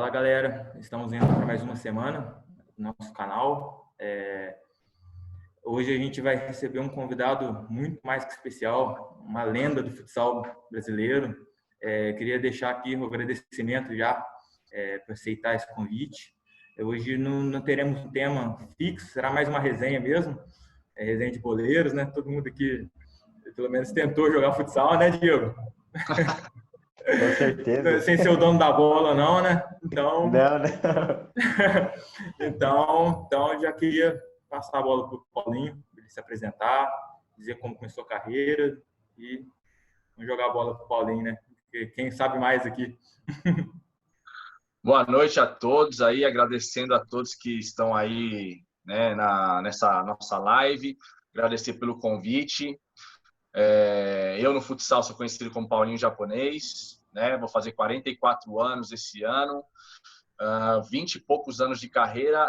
Fala, galera. Estamos indo para mais uma semana no nosso canal. Hoje a gente vai receber um convidado muito mais que especial, uma lenda do futsal brasileiro. Queria deixar aqui o agradecimento já por aceitar esse convite. Hoje não teremos um tema fixo, será mais uma resenha mesmo. Resenha de boleiros, né? Todo mundo aqui, pelo menos, tentou jogar futsal, né, Diego? Com certeza. Sem ser o dono da bola, não, né? Não, não. Então já queria passar a bola para o Paulinho, para ele se apresentar, dizer como começou a carreira e jogar a bola para o Paulinho, né? Porque quem sabe mais aqui. Boa noite a todos aí, agradecendo a todos que estão aí, né, nessa nossa live, agradecer pelo convite. Eu no futsal sou conhecido como Paulinho Japonês, né? Vou fazer 44 anos esse ano, 20 e poucos anos de carreira.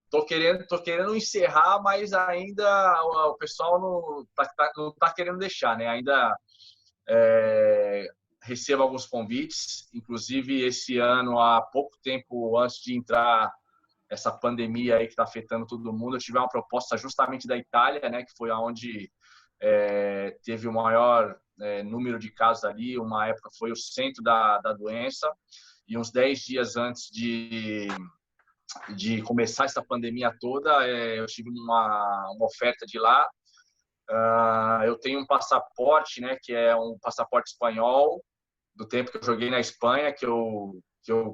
Tô querendo encerrar, mas ainda o pessoal não tá querendo deixar, né? Ainda recebo alguns convites, inclusive esse ano, há pouco tempo antes de entrar essa pandemia aí que está afetando todo mundo, eu tive uma proposta justamente da Itália, né? Que foi aonde teve o maior número de casos ali. Uma época foi o centro da doença, e uns 10 dias antes de começar essa pandemia toda, eu tive uma oferta de lá. Eu tenho um passaporte, né, que é um passaporte espanhol, do tempo que eu joguei na Espanha, que eu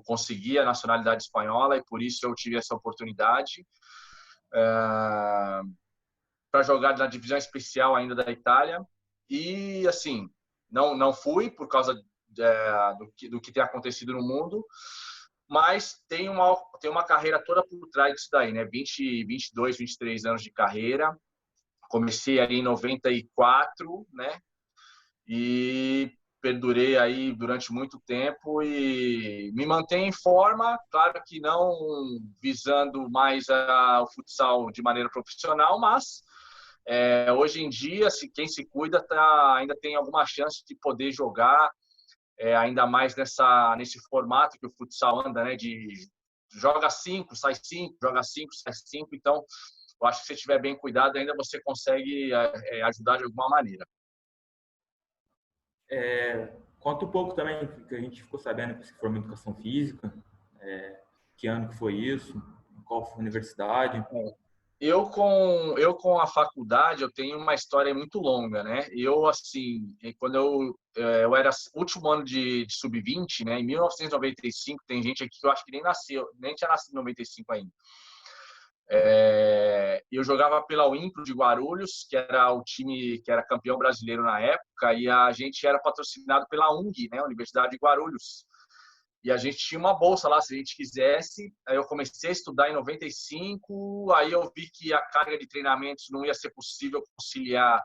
consegui a nacionalidade espanhola, e por isso eu tive essa oportunidade para jogar na divisão especial ainda da Itália. E, assim, não fui por causa do que tem acontecido no mundo, mas tem uma carreira toda por trás disso daí, né? 22, 23 anos de carreira. Comecei ali em 94, né? E perdurei aí durante muito tempo e me mantenho em forma, claro que não visando mais o futsal de maneira profissional, mas hoje em dia, quem se cuida ainda tem alguma chance de poder jogar, ainda mais nesse formato que o futsal anda, né? De joga 5, sai 5, joga 5, sai 5. Então, eu acho que se estiver bem cuidado, ainda você consegue ajudar de alguma maneira. Conta um pouco também, que a gente ficou sabendo que você formou em Educação Física. Que ano que foi isso? Qual foi a universidade? Eu com a faculdade, eu tenho uma história muito longa, né? Eu, assim, quando eu era último ano de sub-20, né? Em 1995, tem gente aqui que eu acho que nem tinha nascido em 95 ainda. Eu jogava pela Uimpro de Guarulhos, que era o time que era campeão brasileiro na época, e a gente era patrocinado pela UNG, né? Universidade de Guarulhos. E a gente tinha uma bolsa lá, se a gente quisesse. Aí eu comecei a estudar em 95, aí eu vi que a carga de treinamentos não ia ser possível conciliar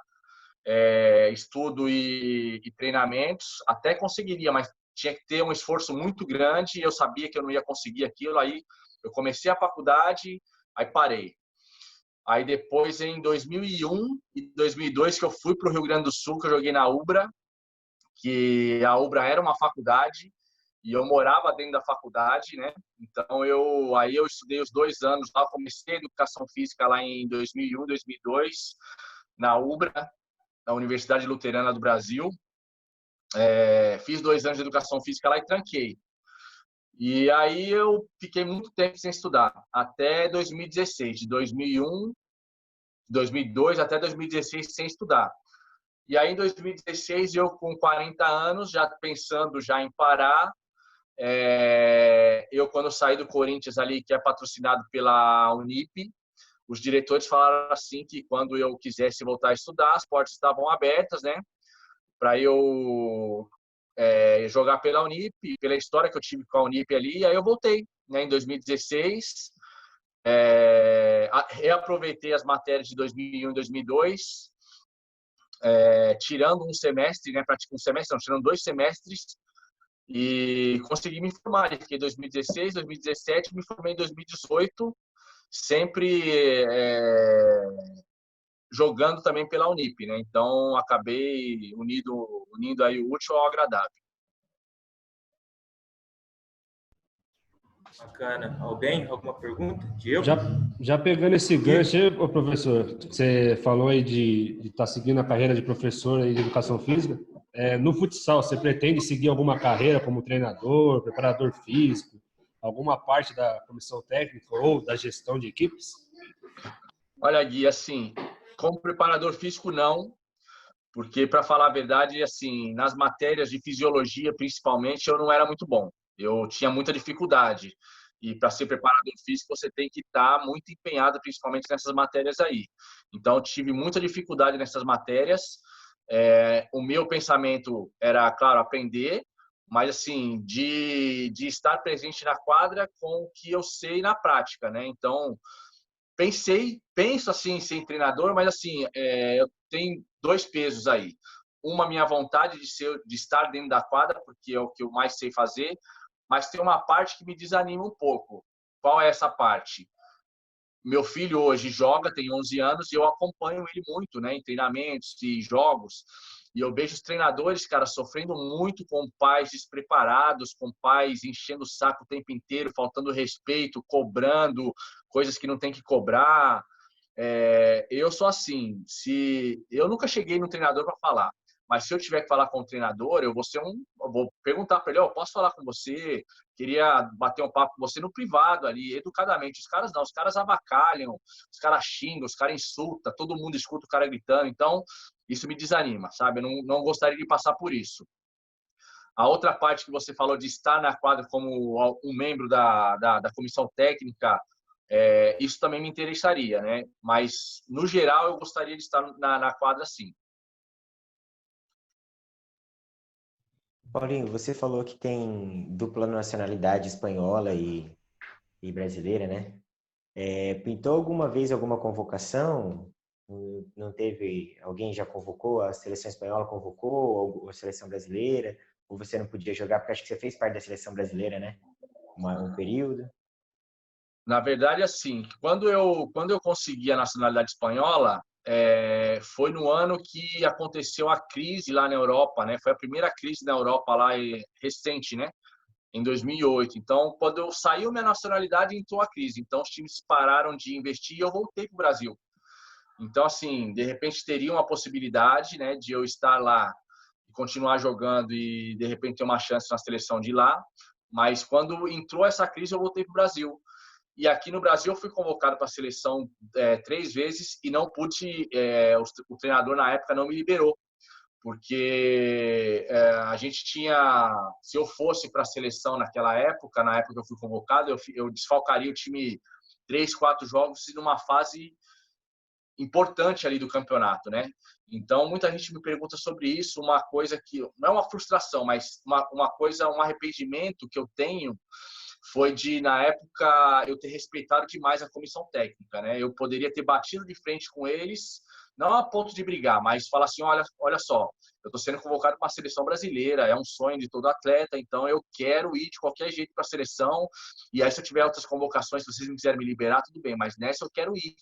estudo e treinamentos. Até conseguiria, mas tinha que ter um esforço muito grande, e eu sabia que eu não ia conseguir aquilo. Aí eu comecei a faculdade, aí parei. Aí depois, em 2001 e 2002, que eu fui para o Rio Grande do Sul, que eu joguei na UBRA, que a UBRA era uma faculdade, e eu morava dentro da faculdade, né? Então, aí eu estudei os 2 anos lá. Comecei a Educação Física lá em 2001, 2002, na UBRA, na Universidade Luterana do Brasil. Fiz 2 anos de Educação Física lá e tranquei. E aí eu fiquei muito tempo sem estudar, até 2016, de 2001, 2002 até 2016 sem estudar. E aí, em 2016, eu com 40 anos, já pensando já em parar, eu, quando saí do Corinthians ali, que é patrocinado pela Unip, os diretores falaram assim que quando eu quisesse voltar a estudar, as portas estavam abertas, né? Para eu jogar pela Unip, pela história que eu tive com a Unip ali. Aí eu voltei, né, em 2016. Reaproveitei as matérias de 2001 e 2002, tirando um semestre, né? Um semestre, não, tirando 2 semestres, e consegui me formar. Fiquei em 2016, 2017, me formei em 2018, sempre jogando também pela Unip, né? Então, acabei unindo aí o útil ao agradável. Bacana. Alguém? Alguma pergunta? Diego? Já pegando esse gancho, ô professor, você falou aí de estar seguindo a carreira de professor aí de educação física. No futsal, você pretende seguir alguma carreira como treinador, preparador físico, alguma parte da comissão técnica ou da gestão de equipes? Olha, Gui, assim, como preparador físico, não, porque, para falar a verdade, assim, nas matérias de fisiologia, principalmente, eu não era muito bom. Eu tinha muita dificuldade. E para ser preparador físico, você tem que estar muito empenhado, principalmente nessas matérias aí. Então, eu tive muita dificuldade nessas matérias. O meu pensamento era, claro, aprender, mas, assim, de estar presente na quadra com o que eu sei na prática, né? Então, penso assim em ser treinador, mas assim, eu tenho dois pesos aí. Uma, minha vontade de estar dentro da quadra, porque é o que eu mais sei fazer, mas tem uma parte que me desanima um pouco. Qual é essa parte? Meu filho hoje joga, tem 11 anos, e eu acompanho ele muito, né, em treinamentos e jogos. E eu vejo os treinadores, cara, sofrendo muito com pais despreparados, com pais enchendo o saco o tempo inteiro, faltando respeito, cobrando coisas que não tem que cobrar. Eu sou assim, se eu nunca cheguei no treinador para falar, mas se eu tiver que falar com o treinador, eu vou perguntar para ele, posso falar com você? Queria bater um papo com você no privado ali, educadamente. Os caras não, os caras avacalham, os caras xingam, os caras insultam, todo mundo escuta o cara gritando. Então, isso me desanima, sabe? Eu não gostaria de passar por isso. A outra parte que você falou de estar na quadra como um membro da comissão técnica, isso também me interessaria, né? Mas, no geral, eu gostaria de estar na quadra, sim. Paulinho, você falou que tem dupla nacionalidade espanhola e brasileira, né? Pintou alguma vez alguma convocação? Não teve? Alguém já convocou? A seleção espanhola convocou? Ou a seleção brasileira? Ou você não podia jogar? Porque acho que você fez parte da seleção brasileira, né? Um período. Na verdade, assim, quando eu consegui a nacionalidade espanhola, foi no ano que aconteceu a crise lá na Europa, né? Foi a primeira crise na Europa lá recente, né? Em 2008. Então, quando eu saí minha nacionalidade, entrou a crise. Então, os times pararam de investir e eu voltei para o Brasil. Então, assim, de repente teria uma possibilidade, né, de eu estar lá e continuar jogando e de repente ter uma chance na seleção de ir lá. Mas quando entrou essa crise, eu voltei para o Brasil. E aqui no Brasil eu fui convocado para a seleção 3 vezes e não pude. O treinador na época não me liberou, porque a gente tinha. Se eu fosse para a seleção naquela época, na época que eu fui convocado, eu desfalcaria o time 3, 4 jogos e numa fase importante ali do campeonato, né? Então, muita gente me pergunta sobre isso, uma coisa que não é uma frustração, mas uma coisa, um arrependimento que eu tenho foi de, na época, eu ter respeitado demais a comissão técnica, né? Eu poderia ter batido de frente com eles, não a ponto de brigar, mas falar assim, olha só, eu estou sendo convocado para a seleção brasileira, é um sonho de todo atleta, então eu quero ir de qualquer jeito para a seleção, e aí se eu tiver outras convocações, se vocês me quiserem me liberar, tudo bem, mas nessa eu quero ir.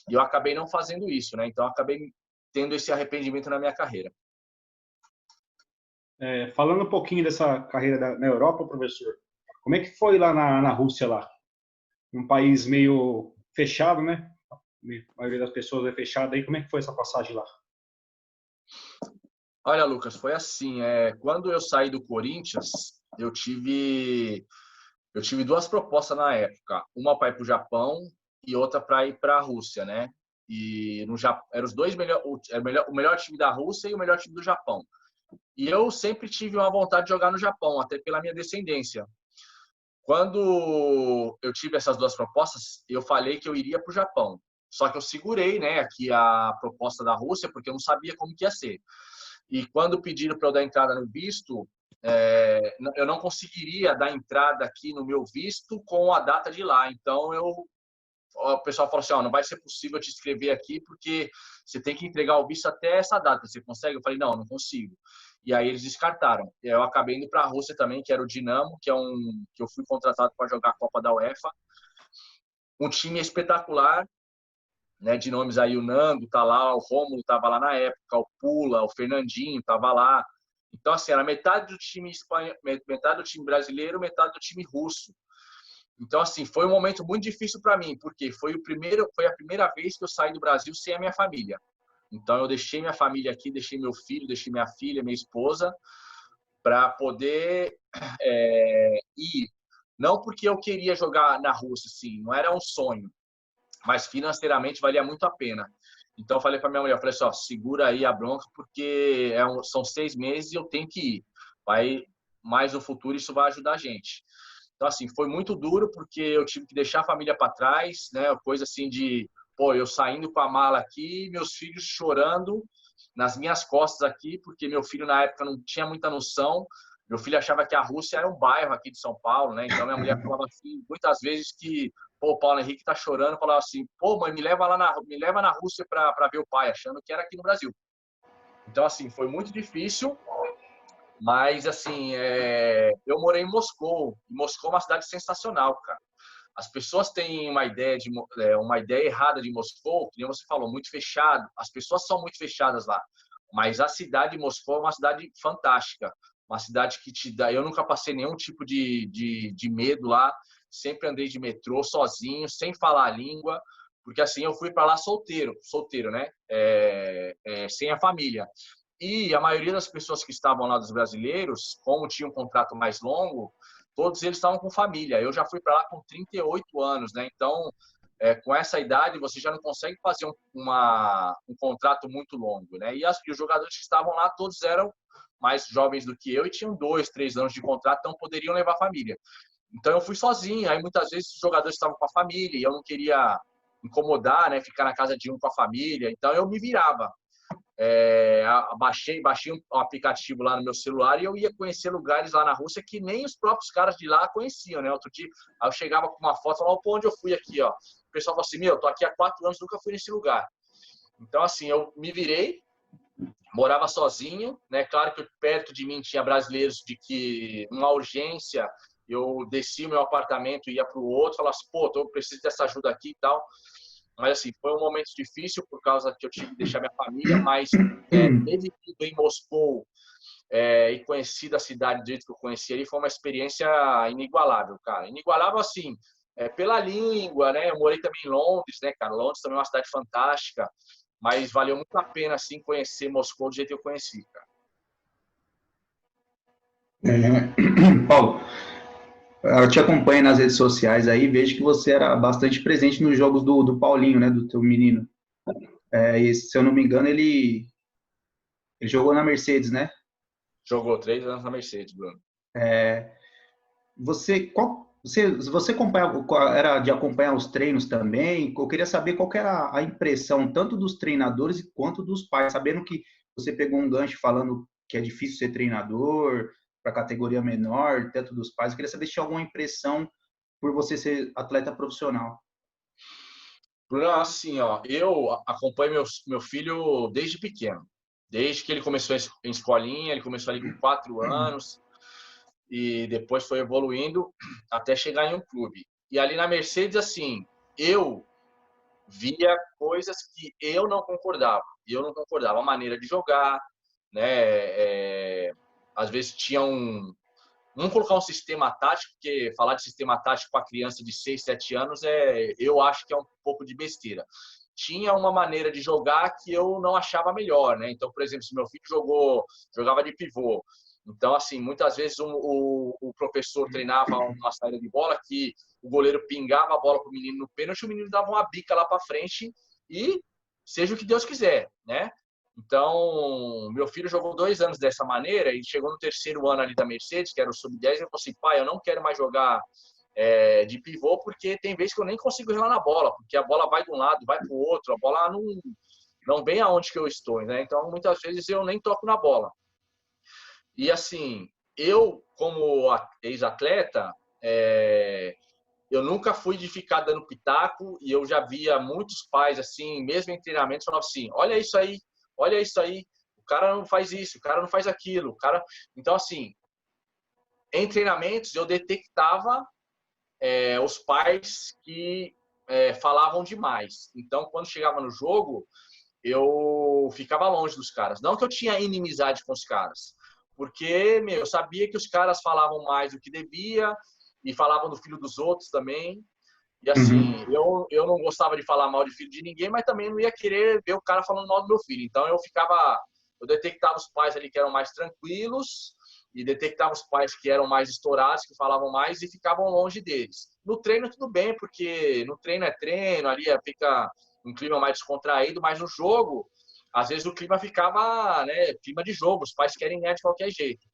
E eu acabei não fazendo isso, né? Então, eu acabei tendo esse arrependimento na minha carreira. Falando um pouquinho dessa carreira na Europa, professor, como é que foi lá na Rússia, lá? Um país meio fechado, né? A maioria das pessoas é fechada. Aí, como é que foi essa passagem lá? Olha, Lucas, foi assim. Quando eu saí do Corinthians, eu tive 2 propostas na época. Uma para ir para o Japão e outra para ir para a Rússia, né? E no Japão, eram os dois o melhor time da Rússia e o melhor time do Japão. E eu sempre tive uma vontade de jogar no Japão, até pela minha descendência. Quando eu tive essas 2 propostas, eu falei que eu iria para o Japão. Só que eu segurei, né, aqui a proposta da Rússia, porque eu não sabia como que ia ser. E quando pediram para eu dar entrada no visto, eu não conseguiria dar entrada aqui no meu visto com a data de lá. Então, o pessoal falou assim, não vai ser possível te inscrever aqui porque você tem que entregar o visto até essa data. Você consegue? Eu falei, não consigo. E aí eles descartaram. Eu acabei indo para a Rússia também, que era o Dinamo, que eu fui contratado para jogar a Copa da UEFA. Um time espetacular, né, de nomes aí, o Nando tá lá, o Rômulo tava lá na época, o Pula, o Fernandinho tava lá. Então, assim, era metade do time espanhol, metade do time brasileiro, metade do time russo. Então, assim, foi um momento muito difícil para mim, porque foi a primeira vez que eu saí do Brasil sem a minha família. Então, eu deixei minha família aqui, deixei meu filho, deixei minha filha, minha esposa, para poder ir. Não porque eu queria jogar na Rússia, assim, não era um sonho, mas financeiramente valia muito a pena. Então, eu falei para minha mulher, eu falei assim, ó, segura aí a bronca, porque são 6 meses e eu tenho que ir. Mais no futuro isso vai ajudar a gente. Então, assim, foi muito duro, porque eu tive que deixar a família para trás, né? Coisa assim de, pô, eu saindo com a mala aqui, meus filhos chorando nas minhas costas aqui, porque meu filho na época não tinha muita noção. Meu filho achava que a Rússia era um bairro aqui de São Paulo, né? Então, minha mulher falava assim, muitas vezes que, pô, o Paulo Henrique tá chorando, falava assim, pô, mãe, me leva na Rússia para ver o pai, achando que era aqui no Brasil. Então, assim, foi muito difícil. Mas, assim, eu morei em Moscou. E Moscou é uma cidade sensacional, cara. As pessoas têm uma ideia errada de Moscou, que nem você falou, muito fechado. As pessoas são muito fechadas lá. Mas a cidade de Moscou é uma cidade fantástica. Uma cidade que te dá... Eu nunca passei nenhum tipo de medo lá. Sempre andei de metrô sozinho, sem falar a língua. Porque, assim, eu fui para lá solteiro, né? Sem a família. E a maioria das pessoas que estavam lá, dos brasileiros, como tinha um contrato mais longo, todos eles estavam com família. Eu já fui para lá com 38 anos, né? Então, com essa idade, você já não consegue fazer um contrato muito longo, né? E os jogadores que estavam lá, todos eram mais jovens do que eu e tinham 2, 3 anos de contrato, então poderiam levar família. Então, eu fui sozinho. Aí, muitas vezes, os jogadores estavam com a família e eu não queria incomodar, né? Ficar na casa de um com a família. Então, eu me virava. Baixei um aplicativo lá no meu celular e eu ia conhecer lugares lá na Rússia que nem os próprios caras de lá conheciam, né? Outro dia, aí eu chegava com uma foto e falava, pô, onde eu fui aqui, ó. O pessoal falou assim, eu tô aqui há 4 anos, nunca fui nesse lugar. Então, assim, eu me virei, morava sozinho, né? Claro que perto de mim tinha brasileiros de que, uma urgência, eu descia o meu apartamento e ia para o outro, falava assim, pô, eu preciso dessa ajuda aqui e tal. Mas, assim, foi um momento difícil por causa que eu tive que deixar minha família, mas ter vivido em Moscou e conhecido a cidade do jeito que eu conheci ali, foi uma experiência inigualável, cara. Inigualável, assim, pela língua, né? Eu morei também em Londres, né, cara? Londres também é uma cidade fantástica, mas valeu muito a pena, assim, conhecer Moscou do jeito que eu conheci, cara. Paulo, eu te acompanho nas redes sociais aí, vejo que você era bastante presente nos jogos do Paulinho, né, do teu menino. E, se eu não me engano, ele jogou na Mercedes, né? Jogou 3 anos na Mercedes, Bruno. Você era de acompanhar os treinos também? Eu queria saber qual que era a impressão tanto dos treinadores quanto dos pais, sabendo que você pegou um gancho falando que é difícil ser treinador para categoria menor, tanto dos pais. Eu queria saber se tinha alguma impressão por você ser atleta profissional. Bruno, assim, ó, eu acompanho meu filho desde pequeno. Desde que ele começou em escolinha, ele começou ali com 4 anos e depois foi evoluindo até chegar em um clube. E ali na Mercedes, assim, eu via coisas que eu não concordava. A maneira de jogar, né? Às vezes tinha Vamos colocar um sistema tático, porque falar de sistema tático para criança de 6, 7 anos, eu acho que é um pouco de besteira. Tinha uma maneira de jogar que eu não achava melhor, né? Então, por exemplo, se meu filho jogava de pivô, então, assim, muitas vezes o professor treinava uma saída de bola que o goleiro pingava a bola para o menino no pênalti, o menino dava uma bica lá para frente e seja o que Deus quiser, né? Então, meu filho jogou 2 anos dessa maneira e chegou no 3º ano ali da Mercedes, que era o sub-10, e falou assim, pai, eu não quero mais jogar de pivô, porque tem vezes que eu nem consigo relar na bola, porque a bola vai de um lado, vai para o outro, a bola não vem aonde que eu estou, né? Então, muitas vezes eu nem toco na bola. E, assim, eu, como ex-atleta, eu nunca fui de ficar dando pitaco e eu já via muitos pais, assim, mesmo em treinamentos, falavam assim, olha isso aí, o cara não faz isso, o cara não faz aquilo, o cara... Então, assim, em treinamentos eu detectava os pais que falavam demais. Então, quando chegava no jogo, eu ficava longe dos caras. Não que eu tinha inimizade com os caras, porque, eu sabia que os caras falavam mais do que devia e falavam do filho dos outros também. E assim, eu não gostava de falar mal de filho de ninguém, mas também não ia querer ver o cara falando mal do meu filho. Então eu detectava os pais ali que eram mais tranquilos e detectava os pais que eram mais estourados, que falavam mais e ficavam longe deles. No treino tudo bem, porque no treino é treino, ali fica um clima mais descontraído, mas no jogo, às vezes o clima ficava, né, clima de jogo, os pais querem ganhar de qualquer jeito.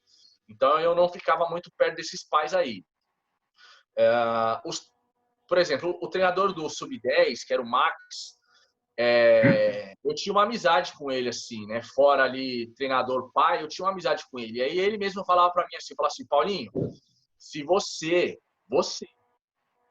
Então eu não ficava muito perto desses pais aí. Por exemplo, o treinador do Sub-10, que era o Max, eu tinha uma amizade com ele, assim, né? Fora ali, treinador pai, eu tinha uma amizade com ele. E aí ele mesmo falava para mim assim, falava assim, Paulinho, se de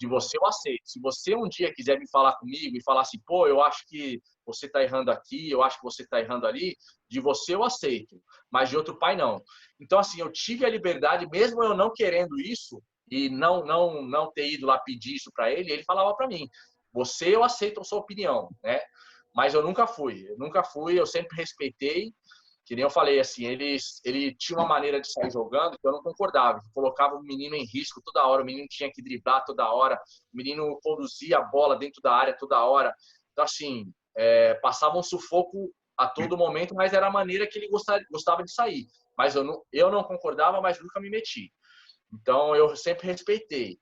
você eu aceito. Se você um dia quiser me falar comigo e falar assim, pô, eu acho que você está errando aqui, eu acho que você está errando ali, de você eu aceito, mas de outro pai não. Então, assim, eu tive a liberdade, mesmo eu não querendo isso e não ter ido lá pedir isso para ele, ele falava para mim, você eu aceito a sua opinião, né? Mas eu nunca fui, eu sempre respeitei. Que nem eu falei, assim, ele tinha uma maneira de sair jogando que eu não concordava. Colocava o menino em risco toda hora, o menino tinha que driblar toda hora, o menino conduzia a bola dentro da área toda hora. Então, assim, passava um sufoco a todo momento, mas era a maneira que ele gostava de sair. Mas eu não concordava, mas nunca me meti. Então, eu sempre respeitei.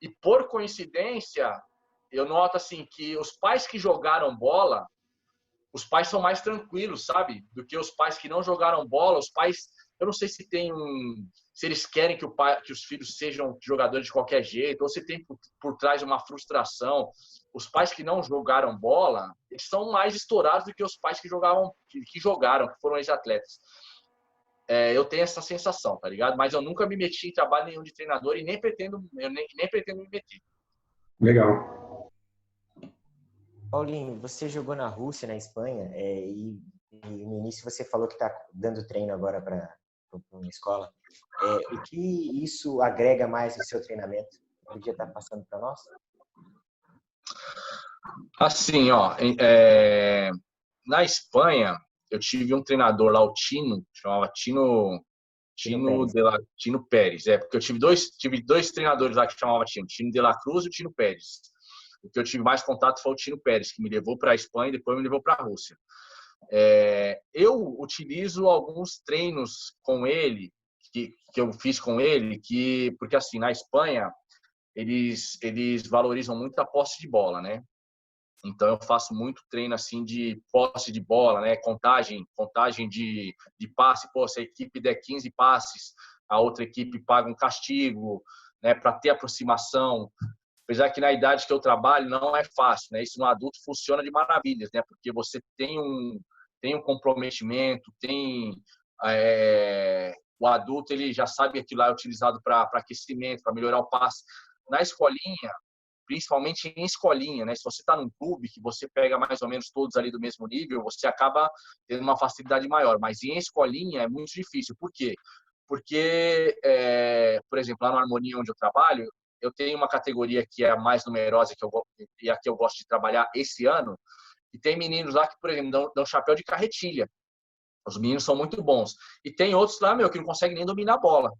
E, por coincidência, eu noto, assim, que os pais que jogaram bola, os pais são mais tranquilos, sabe? Do que os pais que não jogaram bola. Os pais, eu não sei se se eles querem que os filhos sejam jogadores de qualquer jeito, ou se tem por trás uma frustração. Os pais que não jogaram bola, eles são mais estourados do que os pais que jogaram, que foram ex-atletas. Eu tenho essa sensação, tá ligado? Mas eu nunca me meti em trabalho nenhum de treinador e nem pretendo me meter. Legal. Paulinho, você jogou na Rússia, na Espanha, e no início você falou que está dando treino agora para uma escola. O que isso agrega mais no seu treinamento? Podia estar passando para nós? Assim, ó, na Espanha, eu tive um treinador lá, o Tino, chamava Tino Pérez. Porque eu tive dois treinadores lá que chamavam Tino de la Cruz e o Tino Pérez. O que eu tive mais contato foi o Tino Pérez, que me levou para a Espanha e depois me levou para a Rússia. Eu utilizo alguns treinos com ele, que eu fiz com ele, porque assim, na Espanha, eles valorizam muito a posse de bola, né? Então eu faço muito treino assim de posse de bola, né? Contagem de passe. Pô, se a equipe der 15 passes, a outra equipe paga um castigo, né? Para ter aproximação. Apesar que na idade que eu trabalho não é fácil, né? Isso no adulto funciona de maravilhas, né? Porque você tem um comprometimento, o adulto ele já sabe que aquilo lá é utilizado para aquecimento, para melhorar o passe. Na escolinha, principalmente em escolinha, né? Se você está num clube que você pega mais ou menos todos ali do mesmo nível, você acaba tendo uma facilidade maior. Mas em escolinha é muito difícil. Por quê? Porque, por exemplo, lá no Harmonia, onde eu trabalho, eu tenho uma categoria que é a mais numerosa e a que eu gosto de trabalhar esse ano, e tem meninos lá que, por exemplo, dão chapéu de carretilha. Os meninos são muito bons. E tem outros lá, que não conseguem nem dominar a bola.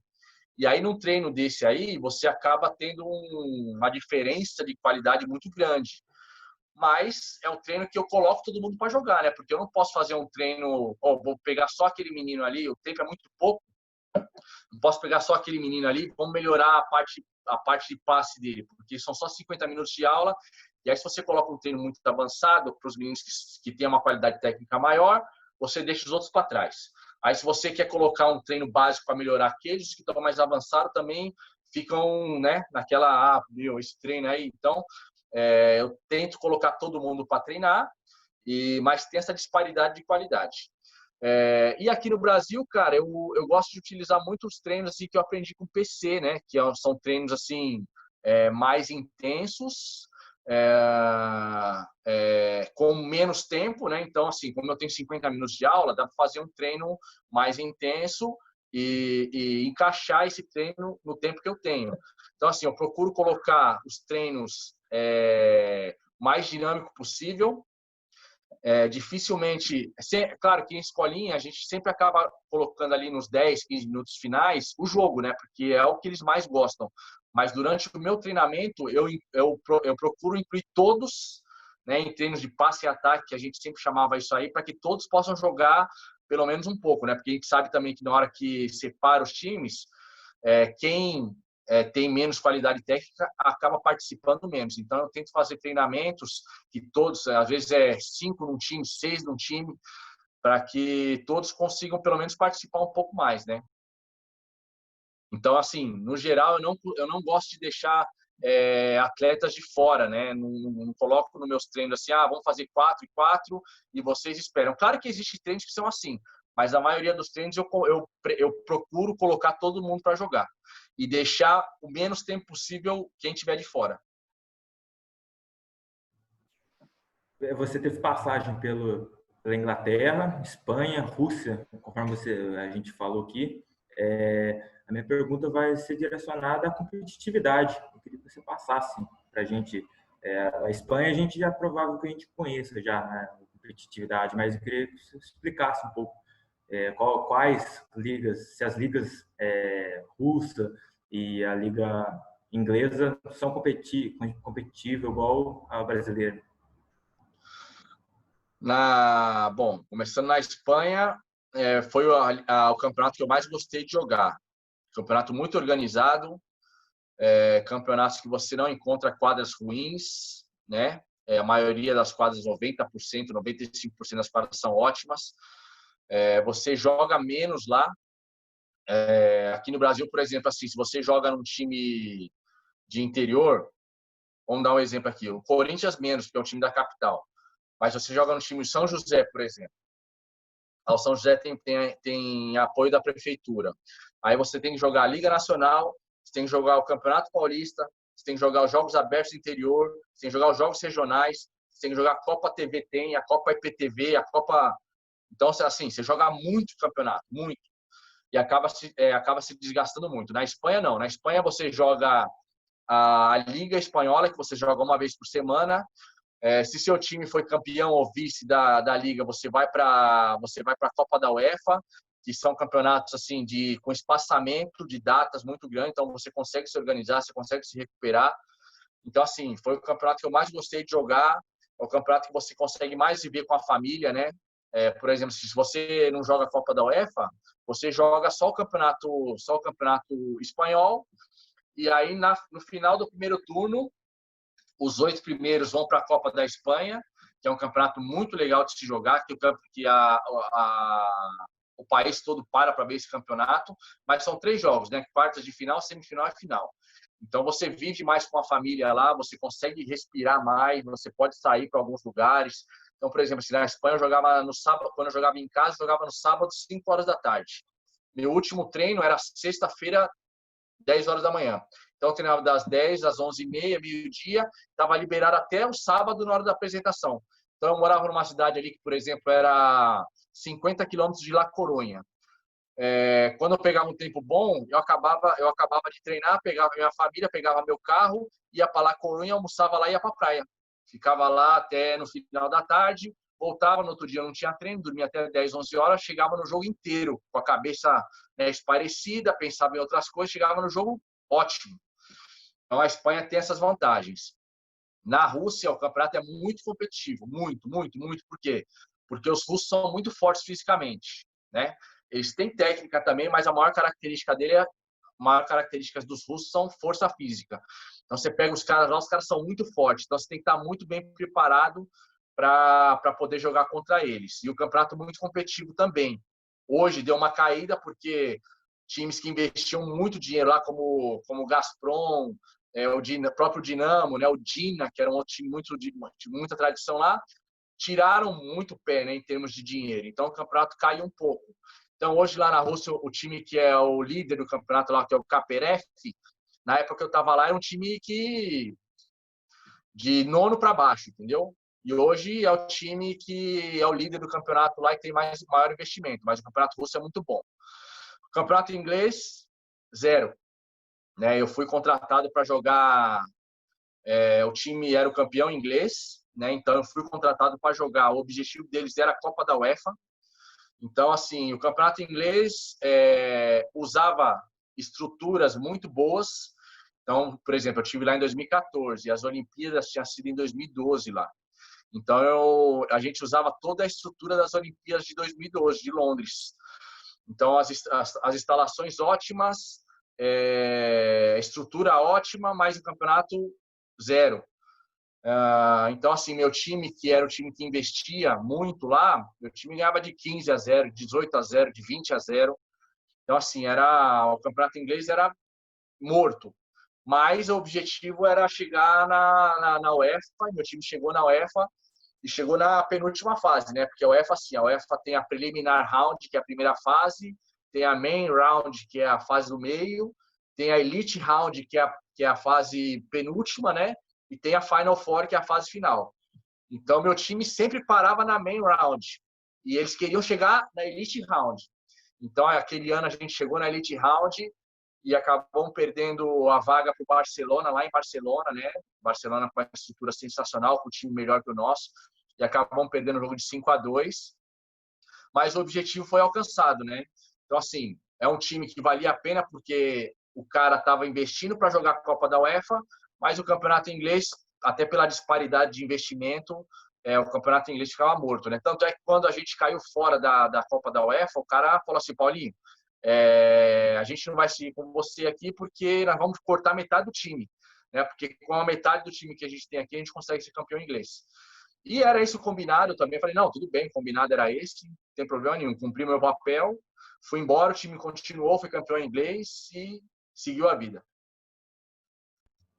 E aí, num treino desse aí, você acaba tendo uma diferença de qualidade muito grande. Mas é um treino que eu coloco todo mundo para jogar, né? Porque eu não posso fazer um treino, vou pegar só aquele menino ali, o tempo é muito pouco, não posso pegar só aquele menino ali, vamos melhorar a parte de passe dele, porque são só 50 minutos de aula. E aí, se você coloca um treino muito avançado para os meninos que têm uma qualidade técnica maior, você deixa os outros para trás. Aí, se você quer colocar um treino básico para melhorar aqueles que estão mais avançados, também ficam, né, naquela, esse treino aí. Então, eu tento colocar todo mundo para treinar, mas tem essa disparidade de qualidade. E aqui no Brasil, cara, eu gosto de utilizar muitos treinos assim, que eu aprendi com PC, né? Que são treinos assim, mais intensos, com menos tempo, né? Então, assim, como eu tenho 50 minutos de aula, dá para fazer um treino mais intenso e encaixar esse treino no tempo que eu tenho. Então, assim, eu procuro colocar os treinos mais dinâmico possível, dificilmente... Claro que em escolinha a gente sempre acaba colocando ali nos 10, 15 minutos finais o jogo, né? Porque é o que eles mais gostam. Mas durante o meu treinamento, eu procuro incluir todos, né, em treinos de passe e ataque, que a gente sempre chamava isso aí, para que todos possam jogar pelo menos um pouco, né? Porque a gente sabe também que na hora que separa os times, quem tem menos qualidade técnica acaba participando menos. Então, eu tento fazer treinamentos que todos, às vezes 5 num time, 6 num time, para que todos consigam pelo menos participar um pouco mais, né? Então, assim, no geral, eu não gosto de deixar atletas de fora, né? Não coloco nos meus treinos assim, vamos fazer 4 e 4 e vocês esperam. Claro que existem treinos que são assim, mas a maioria dos treinos eu procuro colocar todo mundo para jogar e deixar o menos tempo possível quem tiver de fora. Você teve passagem pela Inglaterra, Espanha, Rússia, conforme a gente falou aqui. A minha pergunta vai ser direcionada à competitividade. Eu queria que você passasse para a gente. A Espanha, a gente já é provável que a gente conheça já, né, a competitividade, mas eu queria que você explicasse um pouco quais ligas, se as ligas russa e a liga inglesa são competitivas igual a brasileira. Bom, começando na Espanha, foi o campeonato que eu mais gostei de jogar. Campeonato muito organizado, campeonatos que você não encontra quadras ruins, né? A maioria das quadras, 90%, 95% das quadras são ótimas. Você joga menos lá. Aqui no Brasil, por exemplo, assim, se você joga num time de interior, vamos dar um exemplo aqui, o Corinthians menos, que é o time da capital. Mas você joga no time de São José, por exemplo. O São José tem apoio da prefeitura. Aí você tem que jogar a Liga Nacional, você tem que jogar o Campeonato Paulista, você tem que jogar os Jogos Abertos do Interior, você tem que jogar os Jogos Regionais, você tem que jogar a Copa TV a Copa IPTV, a Copa... Então, assim, você joga muito campeonato, muito. E acaba se desgastando muito. Na Espanha, não. Na Espanha, você joga a Liga Espanhola, que você joga uma vez por semana. Se seu time foi campeão ou vice da liga, você vai para a Copa da UEFA, que são campeonatos assim com espaçamento de datas muito grande, então você consegue se organizar, você consegue se recuperar. Então, assim, foi o campeonato que eu mais gostei de jogar, é o campeonato que você consegue mais viver com a família, né? Por exemplo, se você não joga a Copa da UEFA, você joga só o campeonato espanhol, e aí no final do primeiro turno os 8 primeiros vão para a Copa da Espanha, que é um campeonato muito legal de se jogar, que o país todo para ver esse campeonato, mas são 3 jogos, né? Quartas de final, semifinal e final. Então você vive mais com a família lá, você consegue respirar mais, você pode sair para alguns lugares. Então, por exemplo, na Espanha eu jogava no sábado, quando eu jogava em casa, eu jogava no sábado, 5 horas da tarde. Meu último treino era sexta-feira, 10 horas da manhã. Então, eu treinava das 10 às 11h30, meio-dia, estava liberado até o sábado na hora da apresentação. Então, eu morava numa cidade ali que, por exemplo, era 50 quilômetros de La Coruña. Quando eu pegava um tempo bom, eu acabava de treinar, pegava minha família, pegava meu carro, ia para La Coruña, almoçava lá e ia para a praia. Ficava lá até no final da tarde, voltava, no outro dia não tinha treino, dormia até 10, 11 horas, chegava no jogo inteiro, com a cabeça, né, esparecida, pensava em outras coisas, chegava no jogo ótimo. Então, a Espanha tem essas vantagens. Na Rússia, o campeonato é muito competitivo, muito, muito, muito. Por quê? Porque os russos são muito fortes fisicamente, né? Eles têm técnica também, mas a maior característica dos russos são força física. Então, você pega os caras lá, os caras são muito fortes. Então, você tem que estar muito bem preparado para poder jogar contra eles. E o campeonato é muito competitivo também. Hoje deu uma caída porque times que investiam muito dinheiro lá, como o Gazprom, o próprio Dinamo, né, o Dina, que era um outro time de muita tradição lá, tiraram muito pé, né, em termos de dinheiro. Então, o campeonato caiu um pouco. Então, hoje lá na Rússia, o time que é o líder do campeonato lá, que é o KPRF, na época que eu estava lá, era um time de nono para baixo, entendeu? E hoje é o time que é o líder do campeonato lá e tem maior investimento, mas o campeonato russo é muito bom. O campeonato inglês, 0. Né? Eu fui contratado para jogar, o time era o campeão inglês, né? Então eu fui contratado para jogar. O objetivo deles era a Copa da UEFA. Então, assim, o campeonato inglês usava estruturas muito boas. Então, por exemplo, eu tive lá em 2014 e as Olimpíadas tinham sido em 2012 lá. Então, a gente usava toda a estrutura das Olimpíadas de 2012, de Londres. Então, as instalações ótimas, estrutura ótima, mas o campeonato zero. Então, assim, meu time, que era o time que investia muito lá, meu time ganhava de 15-0, 18-0, de 20-0. Então, assim, o campeonato inglês era morto. Mas o objetivo era chegar na UEFA. Meu time chegou na UEFA e chegou na penúltima fase, né? Porque a UEFA, assim, a UEFA tem a preliminar round, que é a primeira fase, tem a main round, que é a fase do meio, tem a elite round, que é a fase penúltima, né? E tem a Final Four, que é a fase final. Então, meu time sempre parava na main round. E eles queriam chegar na elite round. Então, aquele ano a gente chegou na elite round e acabamos perdendo a vaga para o Barcelona, lá em Barcelona, né? Barcelona com uma estrutura sensacional, com um time melhor que o nosso. E acabamos perdendo o jogo de 5-2. Mas o objetivo foi alcançado, né? Então, assim, é um time que valia a pena porque o cara estava investindo para jogar a Copa da UEFA, mas o campeonato inglês, até pela disparidade de investimento, o campeonato inglês ficava morto, né? Tanto é que quando a gente caiu fora da Copa da UEFA, o cara falou assim, Paulinho, a gente não vai seguir com você aqui porque nós vamos cortar metade do time, né? Porque com a metade do time que a gente tem aqui, a gente consegue ser campeão inglês. E era isso o combinado também. Falei, não, tudo bem, o combinado era esse, não tem problema nenhum. Cumpri meu papel, fui embora, o time continuou, foi campeão inglês e seguiu a vida.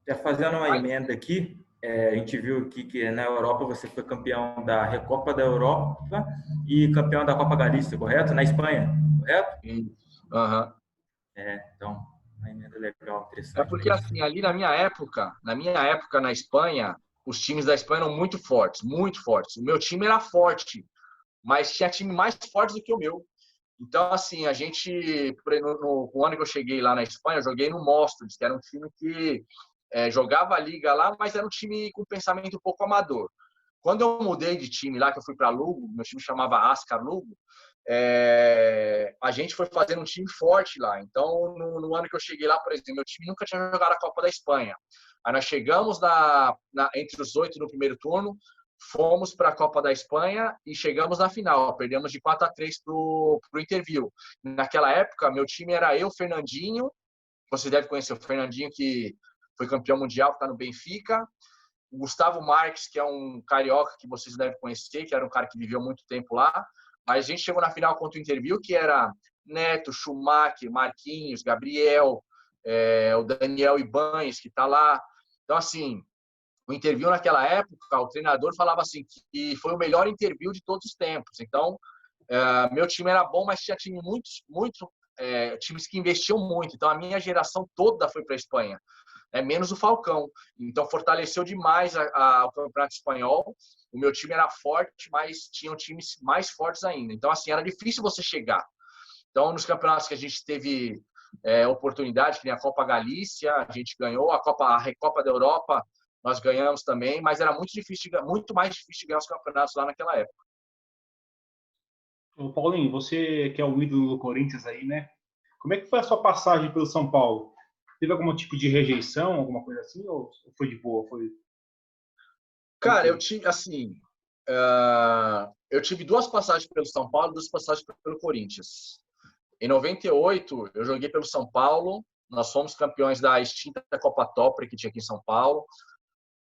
Já fazendo uma emenda aqui, a gente viu aqui que na Europa você foi campeão da Recopa da Europa e campeão da Copa Galícia, correto? Na Espanha, correto? Uhum. Então, uma emenda legal, interessante. Porque assim, ali na minha época na Espanha, os times da Espanha eram muito fortes, muito fortes. O meu time era forte, mas tinha time mais forte do que o meu. Então, assim, a gente, no ano que eu cheguei lá na Espanha, eu joguei no Móstoles, que era um time que jogava a liga lá, mas era um time com pensamento um pouco amador. Quando eu mudei de time lá, que eu fui para Lugo, meu time chamava Ascar Lugo, a gente foi fazendo um time forte lá. Então, no ano que eu cheguei lá, por exemplo, meu time nunca tinha jogado a Copa da Espanha. Aí nós chegamos entre os 8 no primeiro turno, fomos para a Copa da Espanha e chegamos na final. Perdemos de 4-3 para o Interview. Naquela época, meu time era eu, Fernandinho. Você deve conhecer o Fernandinho, que foi campeão mundial, que está no Benfica. O Gustavo Marques, que é um carioca que vocês devem conhecer, que era um cara que viveu muito tempo lá. Mas a gente chegou na final contra o Interview, que era Neto, Schumacher, Marquinhos, Gabriel, o Daniel Ibanez, que está lá. Então, assim, o Interview naquela época, o treinador falava assim que foi o melhor Interview de todos os tempos. Então, meu time era bom, mas tinha times que investiam muito. Então, a minha geração toda foi para a Espanha, menos o Falcão. Então, fortaleceu demais o campeonato espanhol. O meu time era forte, mas tinham times mais fortes ainda. Então, assim, era difícil você chegar. Então, nos campeonatos que a gente teve oportunidade, que nem a Copa Galícia, a gente ganhou, a Recopa da Europa, nós ganhamos também, mas era muito mais difícil de ganhar os campeonatos lá naquela época. Ô, Paulinho, você que é o ídolo do Corinthians aí, né? Como é que foi a sua passagem pelo São Paulo? Teve algum tipo de rejeição, alguma coisa assim, ou foi de boa? Cara, eu tive, assim, eu tive 2 passagens pelo São Paulo, 2 passagens pelo Corinthians. Em 98, eu joguei pelo São Paulo, nós fomos campeões da extinta Copa Topper, que tinha aqui em São Paulo.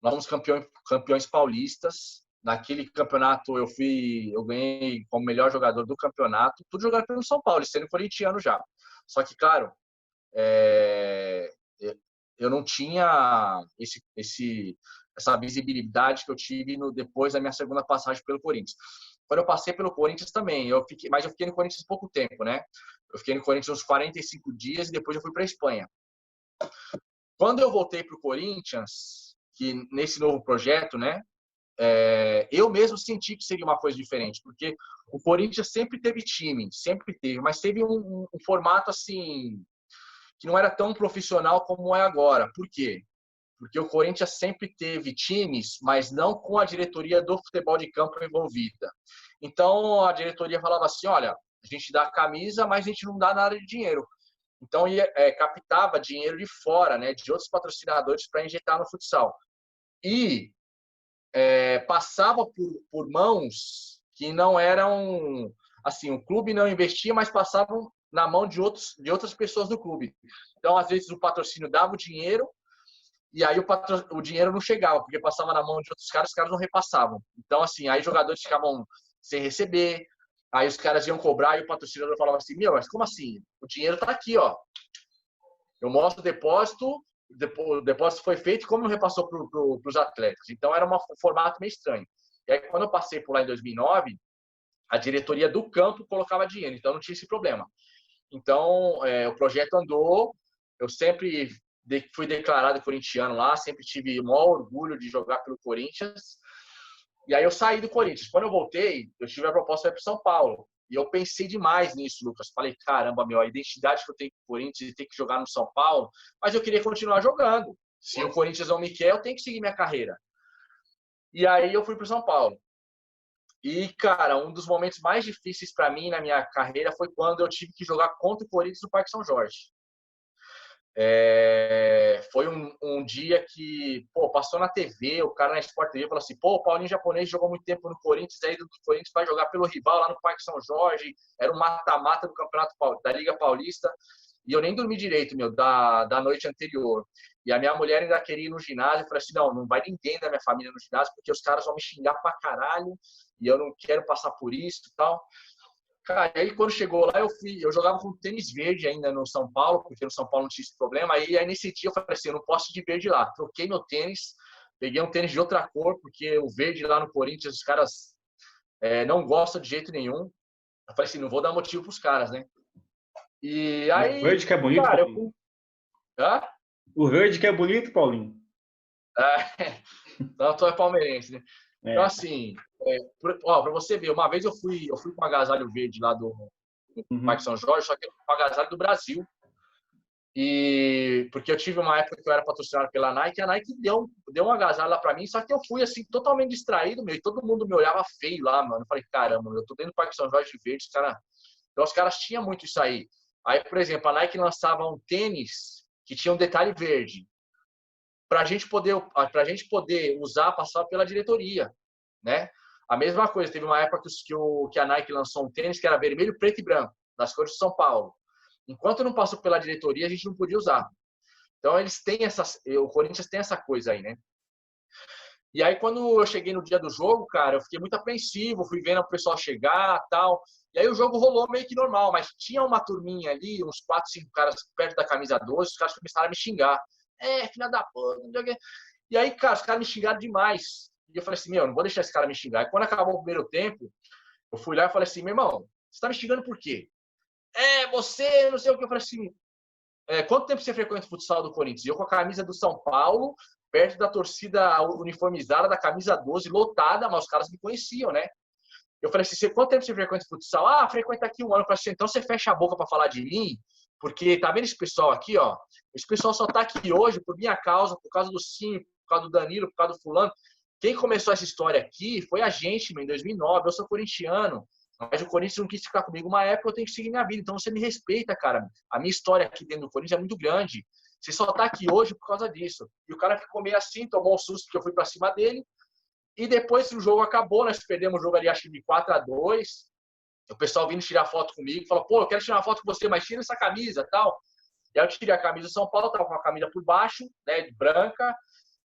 Nós fomos campeões paulistas. Naquele campeonato eu ganhei como melhor jogador do campeonato, tudo jogando pelo São Paulo, sendo corintiano já. Só que, claro, eu não tinha essa visibilidade que eu tive depois da minha segunda passagem pelo Corinthians. Quando eu passei pelo Corinthians também, mas eu fiquei no Corinthians pouco tempo, né? Eu fiquei no Corinthians uns 45 dias e depois eu fui para a Espanha. Quando eu voltei para o Corinthians, que nesse novo projeto, né? Eu mesmo senti que seria uma coisa diferente, porque o Corinthians sempre teve time, sempre teve, mas teve um formato assim que não era tão profissional como é agora. Por quê? porque o Corinthians sempre teve times, mas não com a diretoria do futebol de campo envolvida. Então, a diretoria falava assim, olha, a gente dá a camisa, mas a gente não dá nada de dinheiro. Então, captava dinheiro de fora, né, de outros patrocinadores para injetar no futsal. E passava por mãos que não eram... Assim, o clube não investia, mas passavam na mão de outras pessoas do clube. Então, às vezes, o patrocínio dava o dinheiro e aí o dinheiro não chegava, porque passava na mão de outros caras, os caras não repassavam. Então, assim, aí jogadores ficavam sem receber, aí os caras iam cobrar e o patrocinador falava assim, meu, mas como assim? O dinheiro tá aqui, ó. Eu mostro o depósito, o depósito foi feito, como não repassou para os atletas? Então, era um formato meio estranho. E aí, quando eu passei por lá em 2009, a diretoria do campo colocava dinheiro, então não tinha esse problema. Então, o projeto andou, eu sempre fui declarado corintiano lá, sempre tive o maior orgulho de jogar pelo Corinthians. E aí eu saí do Corinthians. Quando eu voltei, eu tive a proposta para ir para São Paulo. E eu pensei demais nisso, Lucas. Falei, caramba, a identidade que eu tenho com o Corinthians e ter que jogar no São Paulo, mas eu queria continuar jogando. Se o Corinthians não me quer, eu tenho que seguir minha carreira. E aí eu fui para São Paulo. E, cara, um dos momentos mais difíceis para mim na minha carreira foi quando eu tive que jogar contra o Corinthians no Parque São Jorge. Foi um dia que, passou na TV, o cara na Sport TV falou assim, o Paulinho japonês jogou muito tempo no Corinthians, aí do Corinthians vai jogar pelo rival lá no Parque São Jorge, era um mata-mata do Campeonato da Liga Paulista, e eu nem dormi direito, da noite anterior. E a minha mulher ainda queria ir no ginásio, eu falei assim, não vai ninguém da minha família no ginásio, porque os caras vão me xingar pra caralho, e eu não quero passar por isso e tal. Cara, aí quando chegou lá, eu jogava com tênis verde ainda no São Paulo, porque no São Paulo não tinha esse problema. Aí nesse dia eu falei assim, eu não posso ir de verde lá. Troquei meu tênis, peguei um tênis de outra cor, porque o verde lá no Corinthians, os caras não gostam de jeito nenhum. Eu falei assim, não vou dar motivo pros caras, né? E aí... O verde que é bonito, cara, Paulinho. O verde que é bonito, Paulinho. Então, tu é palmeirense, né? Então, assim, para você ver, uma vez eu fui com um agasalho verde lá do Parque São Jorge, só que eu fui com um agasalho do Brasil. E porque eu tive uma época que eu era patrocinado pela Nike, e a Nike deu um agasalho lá para mim, só que eu fui assim totalmente distraído, e todo mundo me olhava feio lá, mano. Eu falei, caramba, eu tô dentro do Parque São Jorge verde, então os caras tinham muito isso aí. Aí, por exemplo, a Nike lançava um tênis que tinha um detalhe verde. Para a gente poder usar, passar pela diretoria, né? A mesma coisa, teve uma época que a Nike lançou um tênis que era vermelho, preto e branco, das cores de São Paulo. Enquanto não passou pela diretoria, a gente não podia usar. Então, o Corinthians tem essa coisa aí, né? E aí, quando eu cheguei no dia do jogo, cara, eu fiquei muito apreensivo, fui vendo o pessoal chegar, tal. E aí o jogo rolou meio que normal, mas tinha uma turminha ali, uns 4, 5 caras perto da camisa 12, os caras começaram a me xingar. Filha da puta, não sei o quê. E aí, cara, os caras me xingaram demais. E eu falei assim, não vou deixar esse cara me xingar. E quando acabou o primeiro tempo, eu fui lá e falei assim, meu irmão, você tá me xingando por quê? Você, não sei o que. Eu falei assim, quanto tempo você frequenta o futsal do Corinthians? Eu com a camisa do São Paulo, perto da torcida uniformizada, da camisa 12, lotada, mas os caras me conheciam, né? Eu falei assim, quanto tempo você frequenta o futsal? Frequenta aqui 1 ano. Eu falei assim, então você fecha a boca para falar de mim, porque tá vendo esse pessoal aqui, ó? Esse pessoal só tá aqui hoje por minha causa, por causa do Sim, por causa do Danilo, por causa do fulano. Quem começou essa história aqui foi a gente, em 2009. Eu sou corintiano, mas o Corinthians não quis ficar comigo uma época, eu tenho que seguir minha vida. Então você me respeita, cara. A minha história aqui dentro do Corinthians é muito grande. Você só tá aqui hoje por causa disso. E o cara ficou meio assim, tomou um susto porque eu fui para cima dele. E depois que o jogo acabou, nós perdemos o jogo ali, acho que de 4-2. O pessoal vindo tirar foto comigo, falou, eu quero tirar uma foto com você, mas tira essa camisa e tal. E aí eu tirei a camisa do São Paulo, tava com a camisa por baixo, né, de branca.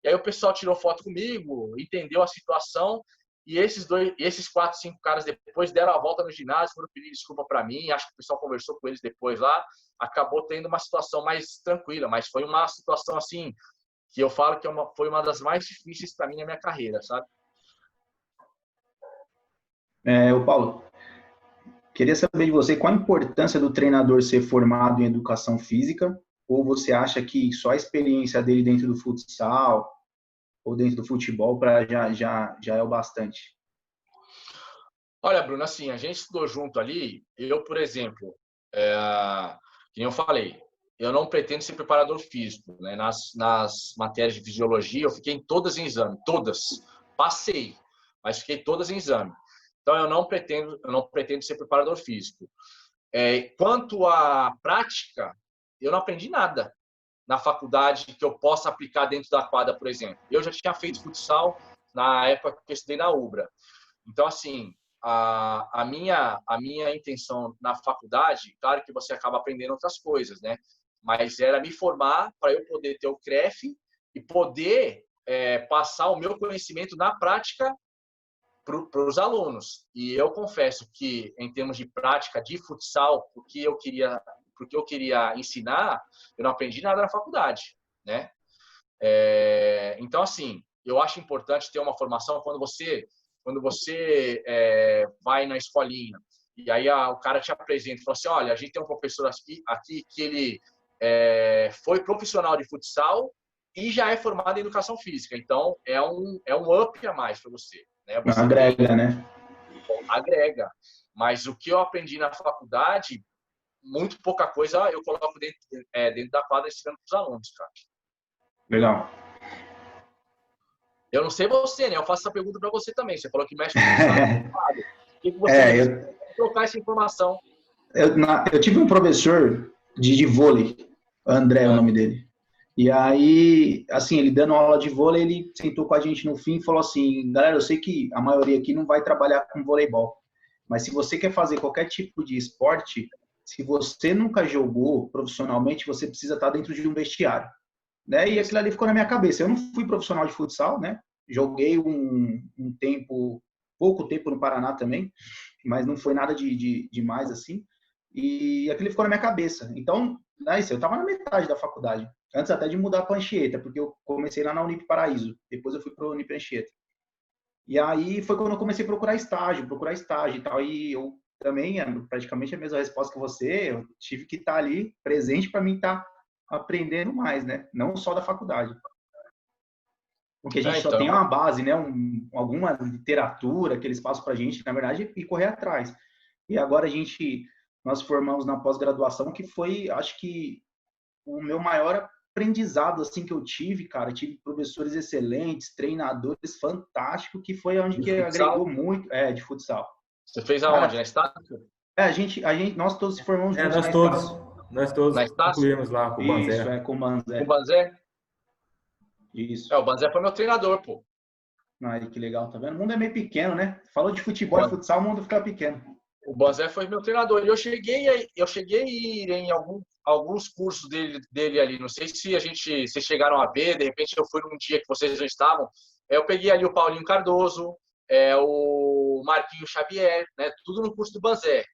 E aí o pessoal tirou foto comigo, entendeu a situação. E esses 4, 5 caras depois deram a volta no ginásio, foram pedir desculpa para mim. Acho que o pessoal conversou com eles depois lá. Acabou tendo uma situação mais tranquila, mas foi uma situação assim que eu falo que foi uma das mais difíceis para mim na minha carreira, sabe? O Paulo, queria saber de você qual a importância do treinador ser formado em educação física, ou você acha que só a experiência dele dentro do futsal ou dentro do futebol já é o bastante? Olha, Bruno, assim, a gente estudou junto ali. Eu, por exemplo, que eu falei, eu não pretendo ser preparador físico, né? Nas matérias de fisiologia, eu fiquei em todas em exame, todas. Passei, mas fiquei todas em exame. Então, eu não pretendo ser preparador físico. Quanto à prática, eu não aprendi nada na faculdade que eu possa aplicar dentro da quadra, por exemplo. Eu já tinha feito futsal na época que eu estudei na UBRA. Então, assim, a minha intenção na faculdade, claro que você acaba aprendendo outras coisas, né? Mas era me formar para eu poder ter o CREF e poder passar o meu conhecimento na prática para os alunos. E eu confesso que, em termos de prática de futsal, porque eu queria ensinar, eu não aprendi nada na faculdade, né? Então, assim, eu acho importante ter uma formação quando você vai na escolinha e aí o cara te apresenta e fala assim, olha, a gente tem um professor aqui que ele foi profissional de futsal e já é formado em educação física. Então, é um up a mais para você. Né? Você agrega, né? Agrega. Mas o que eu aprendi na faculdade, muito pouca coisa eu coloco dentro da quadra ensinando para os alunos, cara. Legal. Eu não sei você, né? Eu faço essa pergunta para você também. Você falou que mexe com futsal. O que você trocar essa informação? Eu tive um professor de vôlei, André é o nome dele. E aí, assim, ele dando aula de vôlei, ele sentou com a gente no fim e falou assim, galera, eu sei que a maioria aqui não vai trabalhar com voleibol, mas se você quer fazer qualquer tipo de esporte, se você nunca jogou profissionalmente, você precisa estar dentro de um vestiário. Né? E aquilo ali ficou na minha cabeça. Eu não fui profissional de futsal, né? Joguei um tempo, pouco tempo no Paraná também, mas não foi nada de mais assim. E aquilo ficou na minha cabeça. Então, eu estava na metade da faculdade, antes até de mudar para Anchieta, porque eu comecei lá na Unip Paraíso, depois eu fui para a Unip Anchieta. E aí foi quando eu comecei a procurar estágio e tal, e eu também, praticamente a mesma resposta que você, eu tive que estar ali presente para mim estar aprendendo mais, né? Não só da faculdade. Porque a gente só tem uma base, né? Alguma literatura que eles passam para a gente, na verdade, e correr atrás. E agora nós formamos na pós-graduação, que foi, acho que, o meu maior aprendizado, assim, que eu tive, cara. Eu tive professores excelentes, treinadores fantásticos, que foi onde que agregou muito, de futsal. Você fez aonde? Na Estácio? Nós todos formamos juntos na Estácio. Nós todos concluímos lá com o Banzé. Isso, com o Banzé. Com o Banzé? Isso. O Banzé foi meu treinador, pô. Aí, que legal, tá vendo? O mundo é meio pequeno, né? Falou de futebol e futsal, o mundo fica pequeno. O Banzé foi meu treinador. E eu cheguei a ir em alguns cursos dele ali. Não sei se vocês chegaram a ver, de repente eu fui num dia que vocês não estavam. Eu peguei ali o Paulinho Cardoso, o Marquinho Xavier, né? Tudo no curso do Banzé.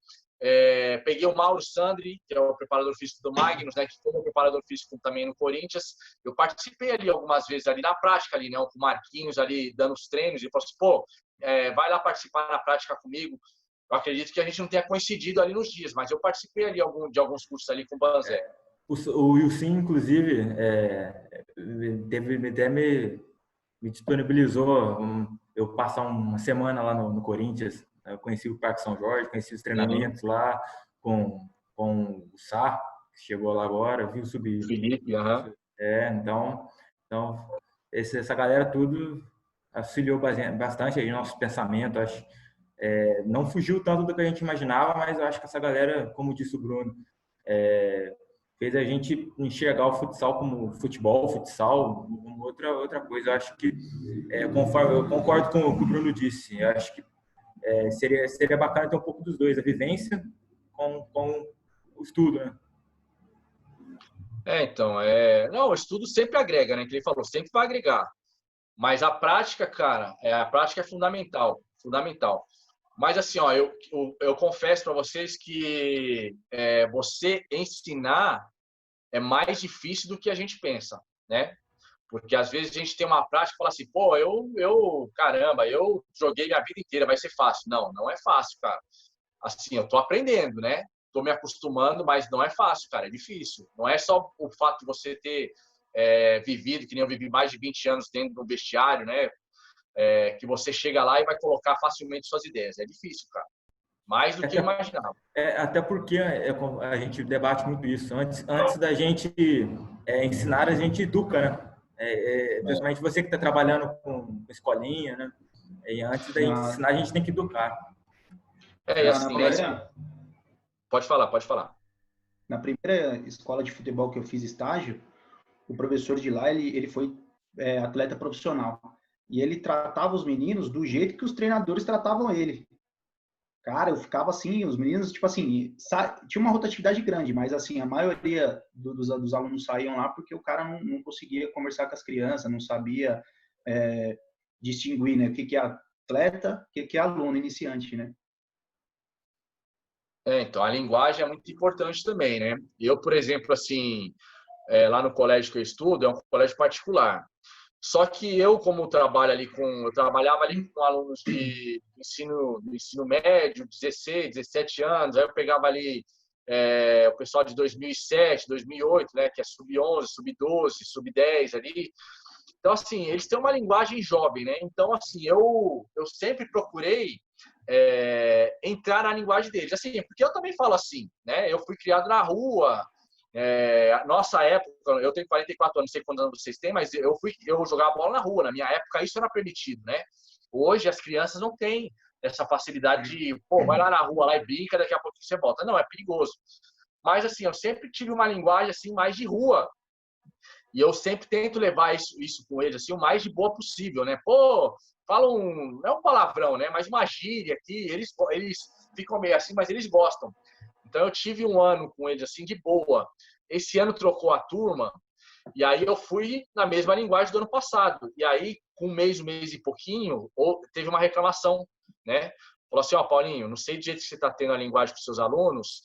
Peguei o Mauro Sandri, que é o preparador físico do Magnus, né, que foi o preparador físico também no Corinthians. Eu participei ali algumas vezes ali na prática ali, né, com o Marquinhos ali dando os treinos e falou assim, vai lá participar na prática comigo. Eu acredito que a gente não tenha coincidido ali nos dias, mas eu participei ali de alguns cursos ali com o Banzé. O Wilson, inclusive, até me disponibilizou eu passar uma semana lá no Corinthians. Eu conheci o Parque São Jorge, conheci os treinamentos lá com o Sá, que chegou lá agora, viu subir. Felipe, então essa galera tudo auxiliou bastante aí no nosso pensamento. Acho, não fugiu tanto do que a gente imaginava, mas eu acho que essa galera, como disse o Bruno, fez a gente enxergar o futsal como futsal, como outra coisa. Eu acho que, conforme eu concordo com o que o Bruno disse, eu acho que seria bacana ter um pouco dos dois, a vivência com o estudo, né? Não, o estudo sempre agrega, né? Que ele falou, sempre vai agregar. Mas a prática, cara, a prática é fundamental. Mas assim, ó, eu confesso para vocês que você ensinar é mais difícil do que a gente pensa, né? Porque às vezes a gente tem uma prática e fala assim, pô, caramba, eu joguei minha vida inteira, vai ser fácil. Não, não é fácil, cara. Assim, eu tô aprendendo, né? Tô me acostumando, mas não é fácil, cara, é difícil. Não é só o fato de você ter vivido, que nem eu vivi mais de 20 anos dentro do vestiário, né? Que você chega lá e vai colocar facilmente suas ideias. É difícil, cara. mais do que eu imaginava. Até porque a gente debate muito isso. Antes da gente ensinar, a gente educa, né? Principalmente você que está trabalhando com escolinha, né? E antes da gente ensinar, a gente tem que educar. E assim, pode falar, pode falar. Na primeira escola de futebol que eu fiz estágio, o professor de lá, ele foi atleta profissional. E ele tratava os meninos do jeito que os treinadores tratavam ele. Cara, eu ficava assim, os meninos, tipo assim, tinha uma rotatividade grande, mas assim, a maioria dos alunos saíam lá porque o cara não conseguia conversar com as crianças, não sabia distinguir, né, o que é atleta, o que é aluno iniciante, né? Então, a linguagem é muito importante também, né? Eu, por exemplo, assim, lá no colégio que eu estudo, é um colégio particular. Só que eu, como eu trabalhava ali com alunos de ensino médio, 16, 17 anos, aí eu pegava ali o pessoal de 2007, 2008, né, que é sub-11, sub-12, sub-10 ali. Então, assim, eles têm uma linguagem jovem, né? Então, assim, eu sempre procurei entrar na linguagem deles. Assim, porque eu também falo assim, né? Eu fui criado na rua. Nossa época, eu tenho 44 anos, não sei quantos anos vocês têm, mas eu jogava bola na rua. Na minha época, isso era permitido, né? Hoje, as crianças não têm essa facilidade de, vai lá na rua lá e brinca, daqui a pouco você volta. Não, é perigoso. Mas, assim, eu sempre tive uma linguagem, assim, mais de rua. E eu sempre tento levar isso com eles, assim, o mais de boa possível, né? Fala não é um palavrão, né? Mas uma gíria aqui, eles ficam meio assim, mas eles gostam. Então, eu tive um ano com eles, assim, de boa. Esse ano trocou a turma, e aí eu fui na mesma linguagem do ano passado. E aí, com um mês e pouquinho, teve uma reclamação, né? Falou assim, Paulinho, não sei do jeito que você está tendo a linguagem com seus alunos,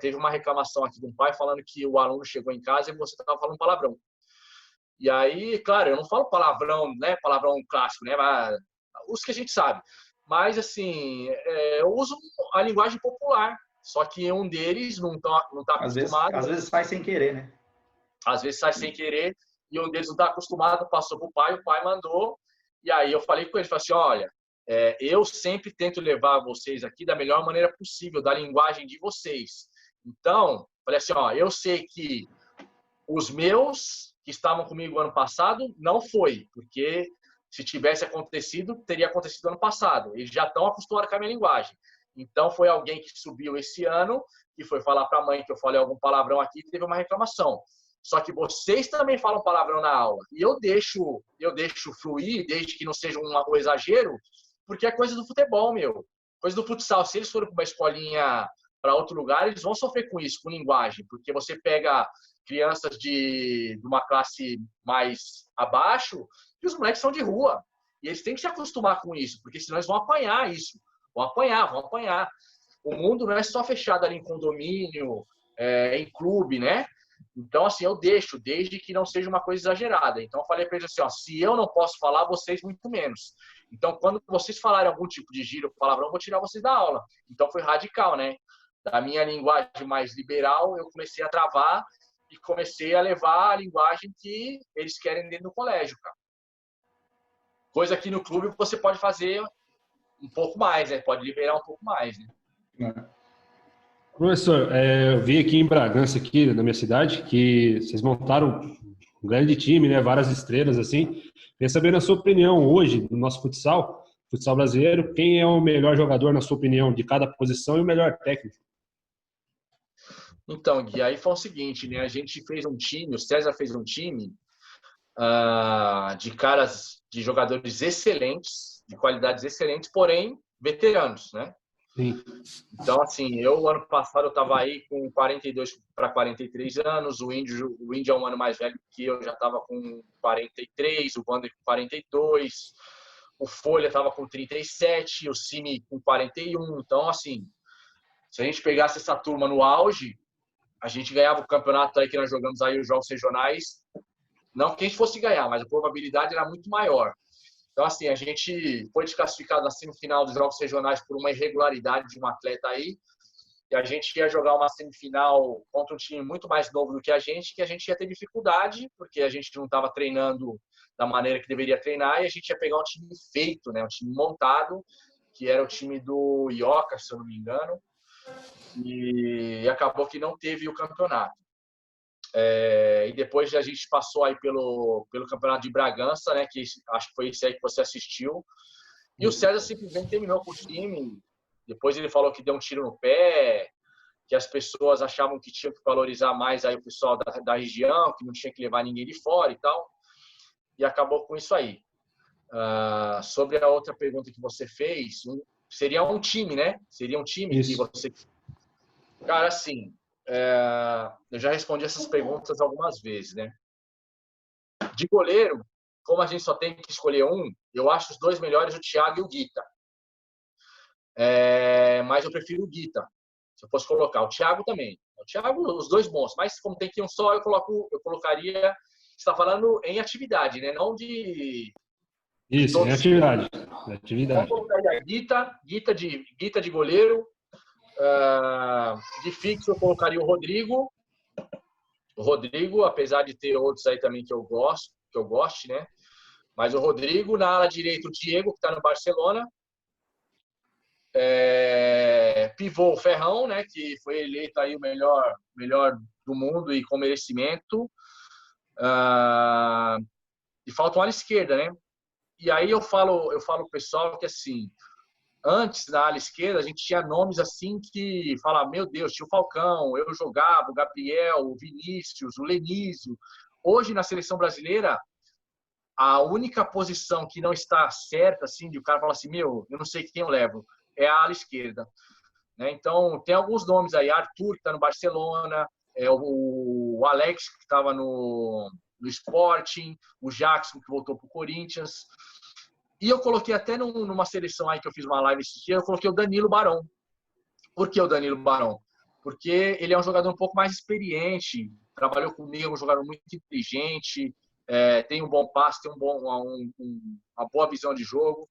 teve uma reclamação aqui de um pai falando que o aluno chegou em casa e você estava falando palavrão. E aí, claro, eu não falo palavrão, né? Palavrão clássico, né? Mas, os que a gente sabe. Mas, assim, eu uso a linguagem popular. Só que um deles não tá acostumado. Às vezes sai sem querer, né? Às vezes sai sem querer. E um deles não está acostumado, passou para o pai mandou. E aí eu falei com ele, falei assim, olha, eu sempre tento levar vocês aqui da melhor maneira possível, da linguagem de vocês. Então, falei assim, eu sei que os meus que estavam comigo ano passado não foi, porque se tivesse acontecido, teria acontecido ano passado. Eles já estão acostumados com a minha linguagem. Então, foi alguém que subiu esse ano, que foi falar para a mãe que eu falei algum palavrão aqui e teve uma reclamação. Só que vocês também falam palavrão na aula. E eu deixo fluir, desde que não seja um exagero, porque é coisa do futebol, meu. Coisa do futsal. Se eles forem para uma escolinha, para outro lugar, eles vão sofrer com isso, com linguagem. Porque você pega crianças de uma classe mais abaixo e os moleques são de rua. E eles têm que se acostumar com isso, porque senão eles vão apanhar isso. Vão apanhar. O mundo não é só fechado ali em condomínio, em clube, né? Então, assim, eu deixo, desde que não seja uma coisa exagerada. Então, eu falei para eles assim, se eu não posso falar, vocês muito menos. Então, quando vocês falarem algum tipo de gíria ou palavrão, eu vou tirar vocês da aula. Então, foi radical, né? Da minha linguagem mais liberal, eu comecei a travar e comecei a levar a linguagem que eles querem dentro do colégio, cara. Coisa que no clube você pode fazer um pouco mais, né? Pode liberar um pouco mais, né? Professor, eu vi aqui em Bragança, aqui na minha cidade, que vocês montaram um grande time, né? Várias estrelas, assim. Queria saber, na sua opinião, hoje, no nosso futsal brasileiro, quem é o melhor jogador, na sua opinião, de cada posição e o melhor técnico? Então, Gui, aí foi o seguinte, né? A gente fez um time, o César fez um time de jogadores excelentes, de qualidades excelentes, porém veteranos, né? Sim. Então, assim, ano passado eu estava aí com 42 para 43 anos, o Índio é um ano mais velho que eu, já estava com 43, o Wander com 42, o Folha estava com 37, o Cime com 41. Então, assim, se a gente pegasse essa turma no auge, a gente ganhava o campeonato aí que nós jogamos aí, os jogos regionais. Não que a gente fosse ganhar, mas a probabilidade era muito maior. Então, assim, a gente foi desclassificado na semifinal dos jogos regionais por uma irregularidade de um atleta aí. E a gente ia jogar uma semifinal contra um time muito mais novo do que a gente ia ter dificuldade, porque a gente não estava treinando da maneira que deveria treinar, e a gente ia pegar um time feito, né? Um time montado, que era o time do Ioca, se eu não me engano, e acabou que não teve o campeonato. E depois a gente passou aí pelo campeonato de Bragança, né, que acho que foi esse aí que você assistiu, e o César simplesmente terminou com o time. Depois ele falou que deu um tiro no pé, que as pessoas achavam que tinha que valorizar mais aí o pessoal da região, que não tinha que levar ninguém de fora e tal, e acabou com isso aí. Sobre a outra pergunta que você fez, seria um time, né? Seria um time Isso. que você... Cara, assim, eu já respondi essas perguntas algumas vezes, né? De goleiro, como a gente só tem que escolher um, eu acho os dois melhores, o Thiago e o Guita. Mas eu prefiro o Guita. Se eu fosse colocar o Thiago também. O Thiago, os dois bons. Mas como tem que ir um só, eu colocaria... Você está falando em atividade, né? Não de... Isso, em atividade. Atividade. Então, eu colocaria Guita de goleiro. De fixo, eu colocaria o Rodrigo. O Rodrigo, apesar de ter outros aí também que eu goste, né? Mas o Rodrigo, na ala direita, o Diego, que está no Barcelona. Pivô, o Ferrão, né? Que foi eleito aí o melhor do mundo e com merecimento. E falta uma ala esquerda, né? E aí eu falo pro pessoal que, assim, antes da ala esquerda, a gente tinha nomes assim que fala, meu Deus, tinha o Falcão, eu jogava, o Gabriel, o Vinícius, o Lenísio. Hoje, na seleção brasileira, a única posição que não está certa, assim, de o cara falar assim, meu, eu não sei quem eu levo, é a ala esquerda. Né? Então, tem alguns nomes aí, Arthur, que está no Barcelona, o Alex, que estava no Sporting, o Jackson, que voltou para o Corinthians. E eu coloquei até numa seleção aí que eu fiz uma live esse dia, eu coloquei o Danilo Barão. Por que o Danilo Barão? Porque ele é um jogador um pouco mais experiente, trabalhou comigo, é um jogador muito inteligente, tem um bom passe, tem uma boa visão de jogo,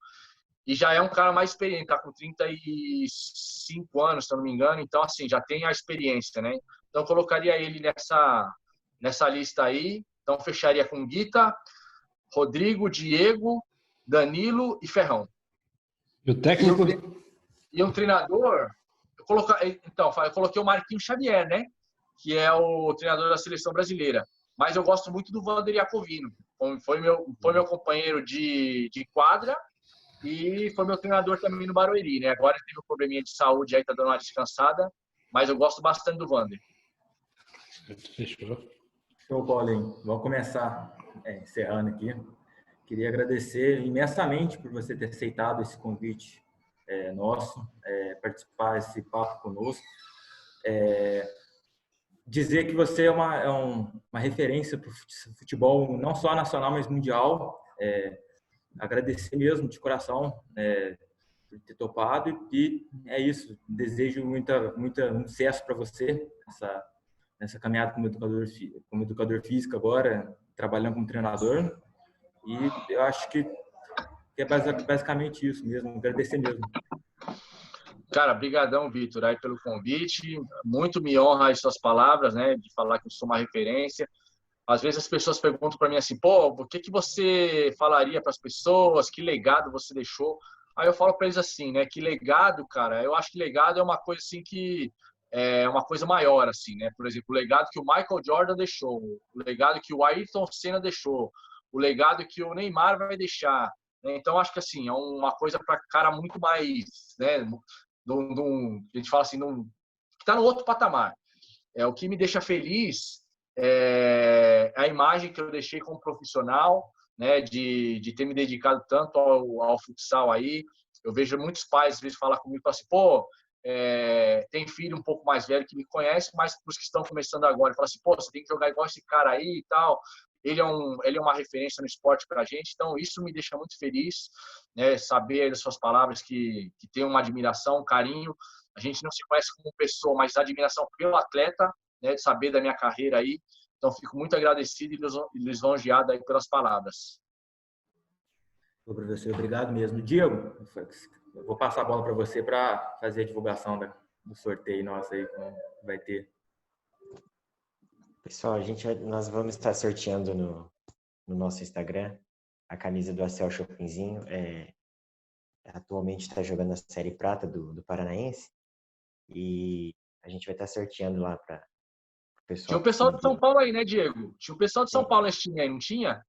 e já é um cara mais experiente, está com 35 anos, se eu não me engano, então, assim, já tem a experiência, né? Então, eu colocaria ele nessa lista aí, então, fecharia com Guita, Rodrigo, Diego, Danilo e Ferrão. E o técnico? E um treinador, eu coloquei o Marquinhos Xavier, né? Que é o treinador da seleção brasileira. Mas eu gosto muito do Vander Iacovino. Foi meu companheiro de quadra e foi meu treinador também no Barueri, né? Agora ele teve um probleminha de saúde, aí tá dando uma descansada, mas eu gosto bastante do Vander. Fechou. Show, Paulinho. Vamos começar encerrando aqui. Queria agradecer imensamente por você ter aceitado esse convite nosso, participar desse papo conosco. Dizer que você é uma referência para o futebol, não só nacional, mas mundial. Agradecer mesmo, de coração, por ter topado. E é isso. Desejo muito sucesso para você nessa caminhada como educador físico agora, trabalhando como treinador. E eu acho que é basicamente isso mesmo, agradecer mesmo. Cara, brigadão, Vitor, aí pelo convite. Muito me honra as suas palavras, né, de falar que eu sou uma referência. Às vezes as pessoas perguntam para mim assim, pô, o que você falaria para as pessoas? Que legado você deixou? Aí eu falo para eles assim, né, que legado, cara, eu acho que legado é uma coisa assim que é uma coisa maior, assim, né? Por exemplo, o legado que o Michael Jordan deixou, o legado que o Ayrton Senna deixou, o legado que o Neymar vai deixar. Então, acho que assim, é uma coisa para cara muito mais, né? A gente fala assim, que está no outro patamar. O que me deixa feliz é a imagem que eu deixei como profissional, né? De ter me dedicado tanto ao futsal aí. Eu vejo muitos pais, às vezes, falar comigo e falar assim, pô, tem filho um pouco mais velho que me conhece, mas para os que estão começando agora, fala assim, pô, você tem que jogar igual esse cara aí e tal. Ele é uma referência no esporte para a gente, então isso me deixa muito feliz, né, saber das suas palavras que tem uma admiração, um carinho. A gente não se conhece como pessoa, mas admiração pelo atleta, né, de saber da minha carreira aí. Então fico muito agradecido e lisonjeado aí pelas palavras. Ô, professor, obrigado mesmo. Diego, eu vou passar a bola para você para fazer a divulgação do sorteio nosso aí, como vai ter. Pessoal, nós vamos estar sorteando no nosso Instagram a camisa do Acel Chopinzinho. atualmente está jogando a Série Prata do Paranaense. E a gente vai estar sorteando lá para o pessoal. Tinha o pessoal de São Paulo aí, né, Diego? Tinha o pessoal de São Paulo nesse time aí, não tinha?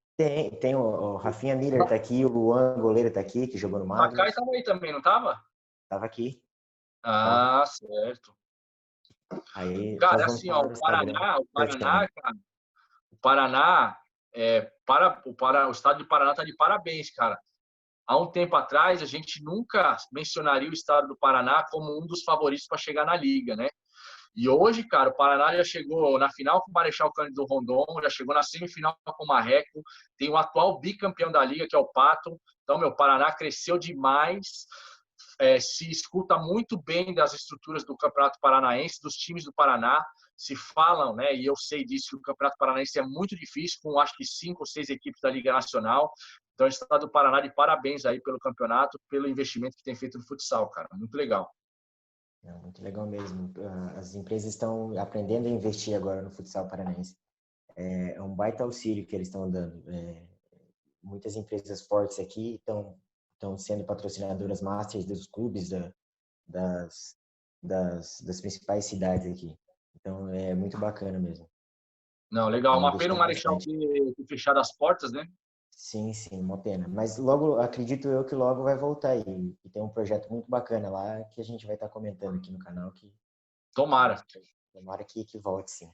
Tem o Rafinha Miller tá aqui, o Luan, goleiro, tá aqui, que jogou no O Magnus. Kaká tava aí também, não tava? Tava aqui. Ah, certo. Aí, Cara, vamos assim, ó, no Instagram. Cara, o Paraná, o estado de Paraná tá de parabéns, cara. Há um tempo atrás, a gente nunca mencionaria o estado do Paraná como um dos favoritos para chegar na liga, né? E hoje, cara, o Paraná já chegou na final com o Marechal Cândido Rondon, já chegou na semifinal com o Marreco, tem o atual bicampeão da liga, que é o Pato. Então, meu, Paraná cresceu demais, se escuta muito bem das estruturas do Campeonato Paranaense, dos times do Paraná, se falam, né, e eu sei disso, que o Campeonato Paranaense é muito difícil, com acho que 5 ou 6 equipes da Liga Nacional. Então, o estado do Paraná de parabéns aí pelo campeonato, pelo investimento que tem feito no futsal, cara. Muito legal. Muito legal mesmo. As empresas estão aprendendo a investir agora no futsal paranaense. É um baita auxílio que eles estão dando. Muitas empresas fortes aqui estão sendo patrocinadoras masters dos clubes das principais cidades aqui. Então, é muito bacana mesmo. Não, legal. Uma pena o Marechal ter fechado as portas, né? Sim, uma pena. Mas logo, acredito eu que logo vai voltar aí. E tem um projeto muito bacana lá que a gente vai estar comentando aqui no canal. Tomara. Tomara que volte, sim.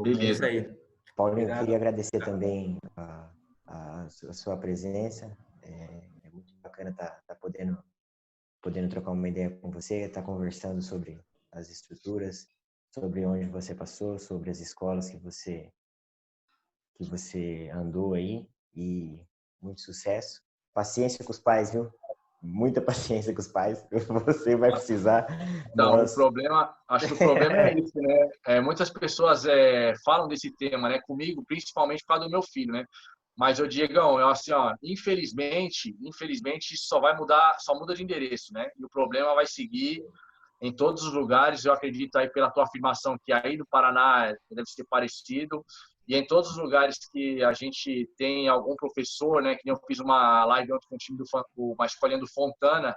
Beleza. É isso aí. Paulinho, eu queria agradecer também a sua presença. É muito bacana estar podendo trocar uma ideia com você, estar conversando sobre as estruturas, sobre onde você passou, sobre as escolas que você andou aí, e muito sucesso. Paciência com os pais, viu? Muita paciência com os pais. Você vai precisar. Não, acho que o problema é esse, né? Muitas pessoas falam desse tema, né? Comigo, principalmente por causa do meu filho, né? Mas, Diegão, assim, ó, infelizmente, só vai mudar, só muda de endereço, né? E o problema vai seguir em todos os lugares. Eu acredito aí pela tua afirmação que aí no Paraná deve ser parecido. E em todos os lugares que a gente tem algum professor, né? Que eu fiz uma live ontem com o time uma escolinha do Fontana,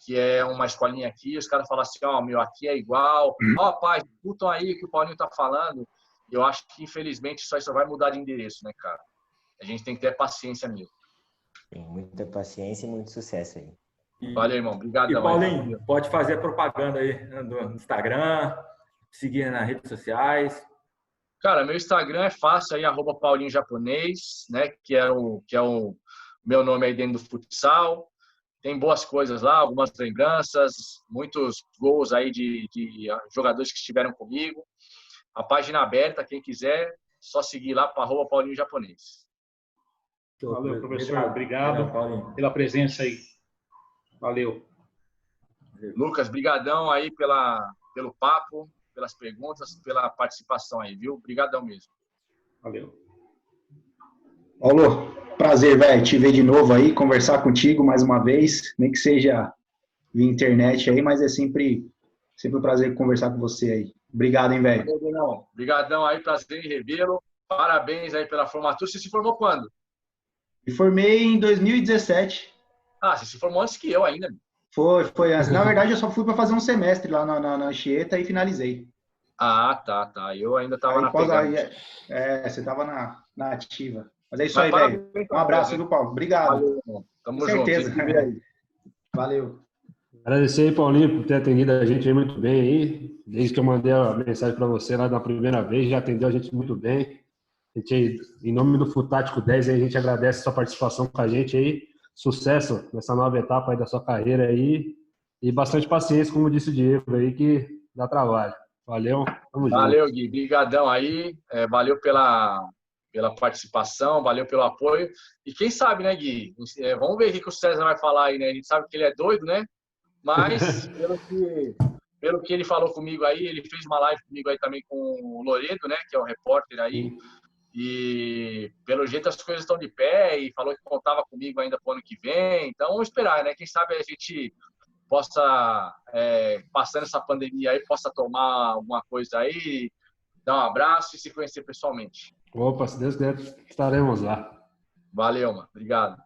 que é uma escolinha aqui, os caras falam assim, ó, meu, aqui é igual. Ó, pai, escutam aí o que o Paulinho tá falando. Eu acho que, infelizmente, isso aí só vai mudar de endereço, né, cara? A gente tem que ter paciência mesmo. Tem muita paciência e muito sucesso aí. Valeu, irmão. Obrigadão. E, Paulinho, pode fazer propaganda aí no Instagram, seguir nas redes sociais. Cara, meu Instagram é fácil aí, @paulinhojaponês, né? Que é o meu nome aí dentro do futsal. Tem boas coisas lá, algumas lembranças, muitos gols aí de jogadores que estiveram comigo. A página aberta, quem quiser, só seguir lá para @paulinhojaponês. Valeu, professor. Obrigado pela presença aí. Valeu. Lucas, brigadão aí pelo papo, pelas perguntas, pela participação aí, viu? Brigadão mesmo. Valeu. Paulo, prazer, velho, te ver de novo aí, conversar contigo mais uma vez, nem que seja via internet aí, mas é sempre um prazer conversar com você aí. Obrigado, hein, velho. Obrigadão aí, prazer em revê-lo. Parabéns aí pela formatura. Você se formou quando? Me formei em 2017. Ah, você se formou antes que eu ainda. Foi antes. Na verdade, eu só fui para fazer um semestre lá na Anchieta e finalizei. Ah, tá. Eu ainda estava na pegada. Você estava na ativa. Mas é isso aí, velho. Um abraço, viu, Paulo? Obrigado. Valeu, irmão. Tamo com certeza. Junto. Valeu. Agradecer aí, Paulinho, por ter atendido a gente aí muito bem aí. Desde que eu mandei a mensagem para você lá na primeira vez, já atendeu a gente muito bem. A gente, em nome do Futático 10, a gente agradece a sua participação com a gente aí. Sucesso nessa nova etapa aí da sua carreira aí. E bastante paciência, como disse o Diego aí, que dá trabalho. Valeu, tamo junto. Valeu, Gui. Brigadão aí. Valeu pela participação, valeu pelo apoio. E quem sabe, né, Gui? Vamos ver o que o César vai falar aí, né? A gente sabe que ele é doido, né? Mas, pelo que ele falou comigo aí, ele fez uma live comigo aí também com o Loredo, né? Que é o repórter aí. E, pelo jeito, as coisas estão de pé e falou que contava comigo ainda pro ano que vem. Então, vamos esperar, né? Quem sabe a gente possa, passando essa pandemia aí, possa tomar alguma coisa aí, dar um abraço e se conhecer pessoalmente. Opa, se Deus quiser, estaremos lá. Valeu, mano. Obrigado.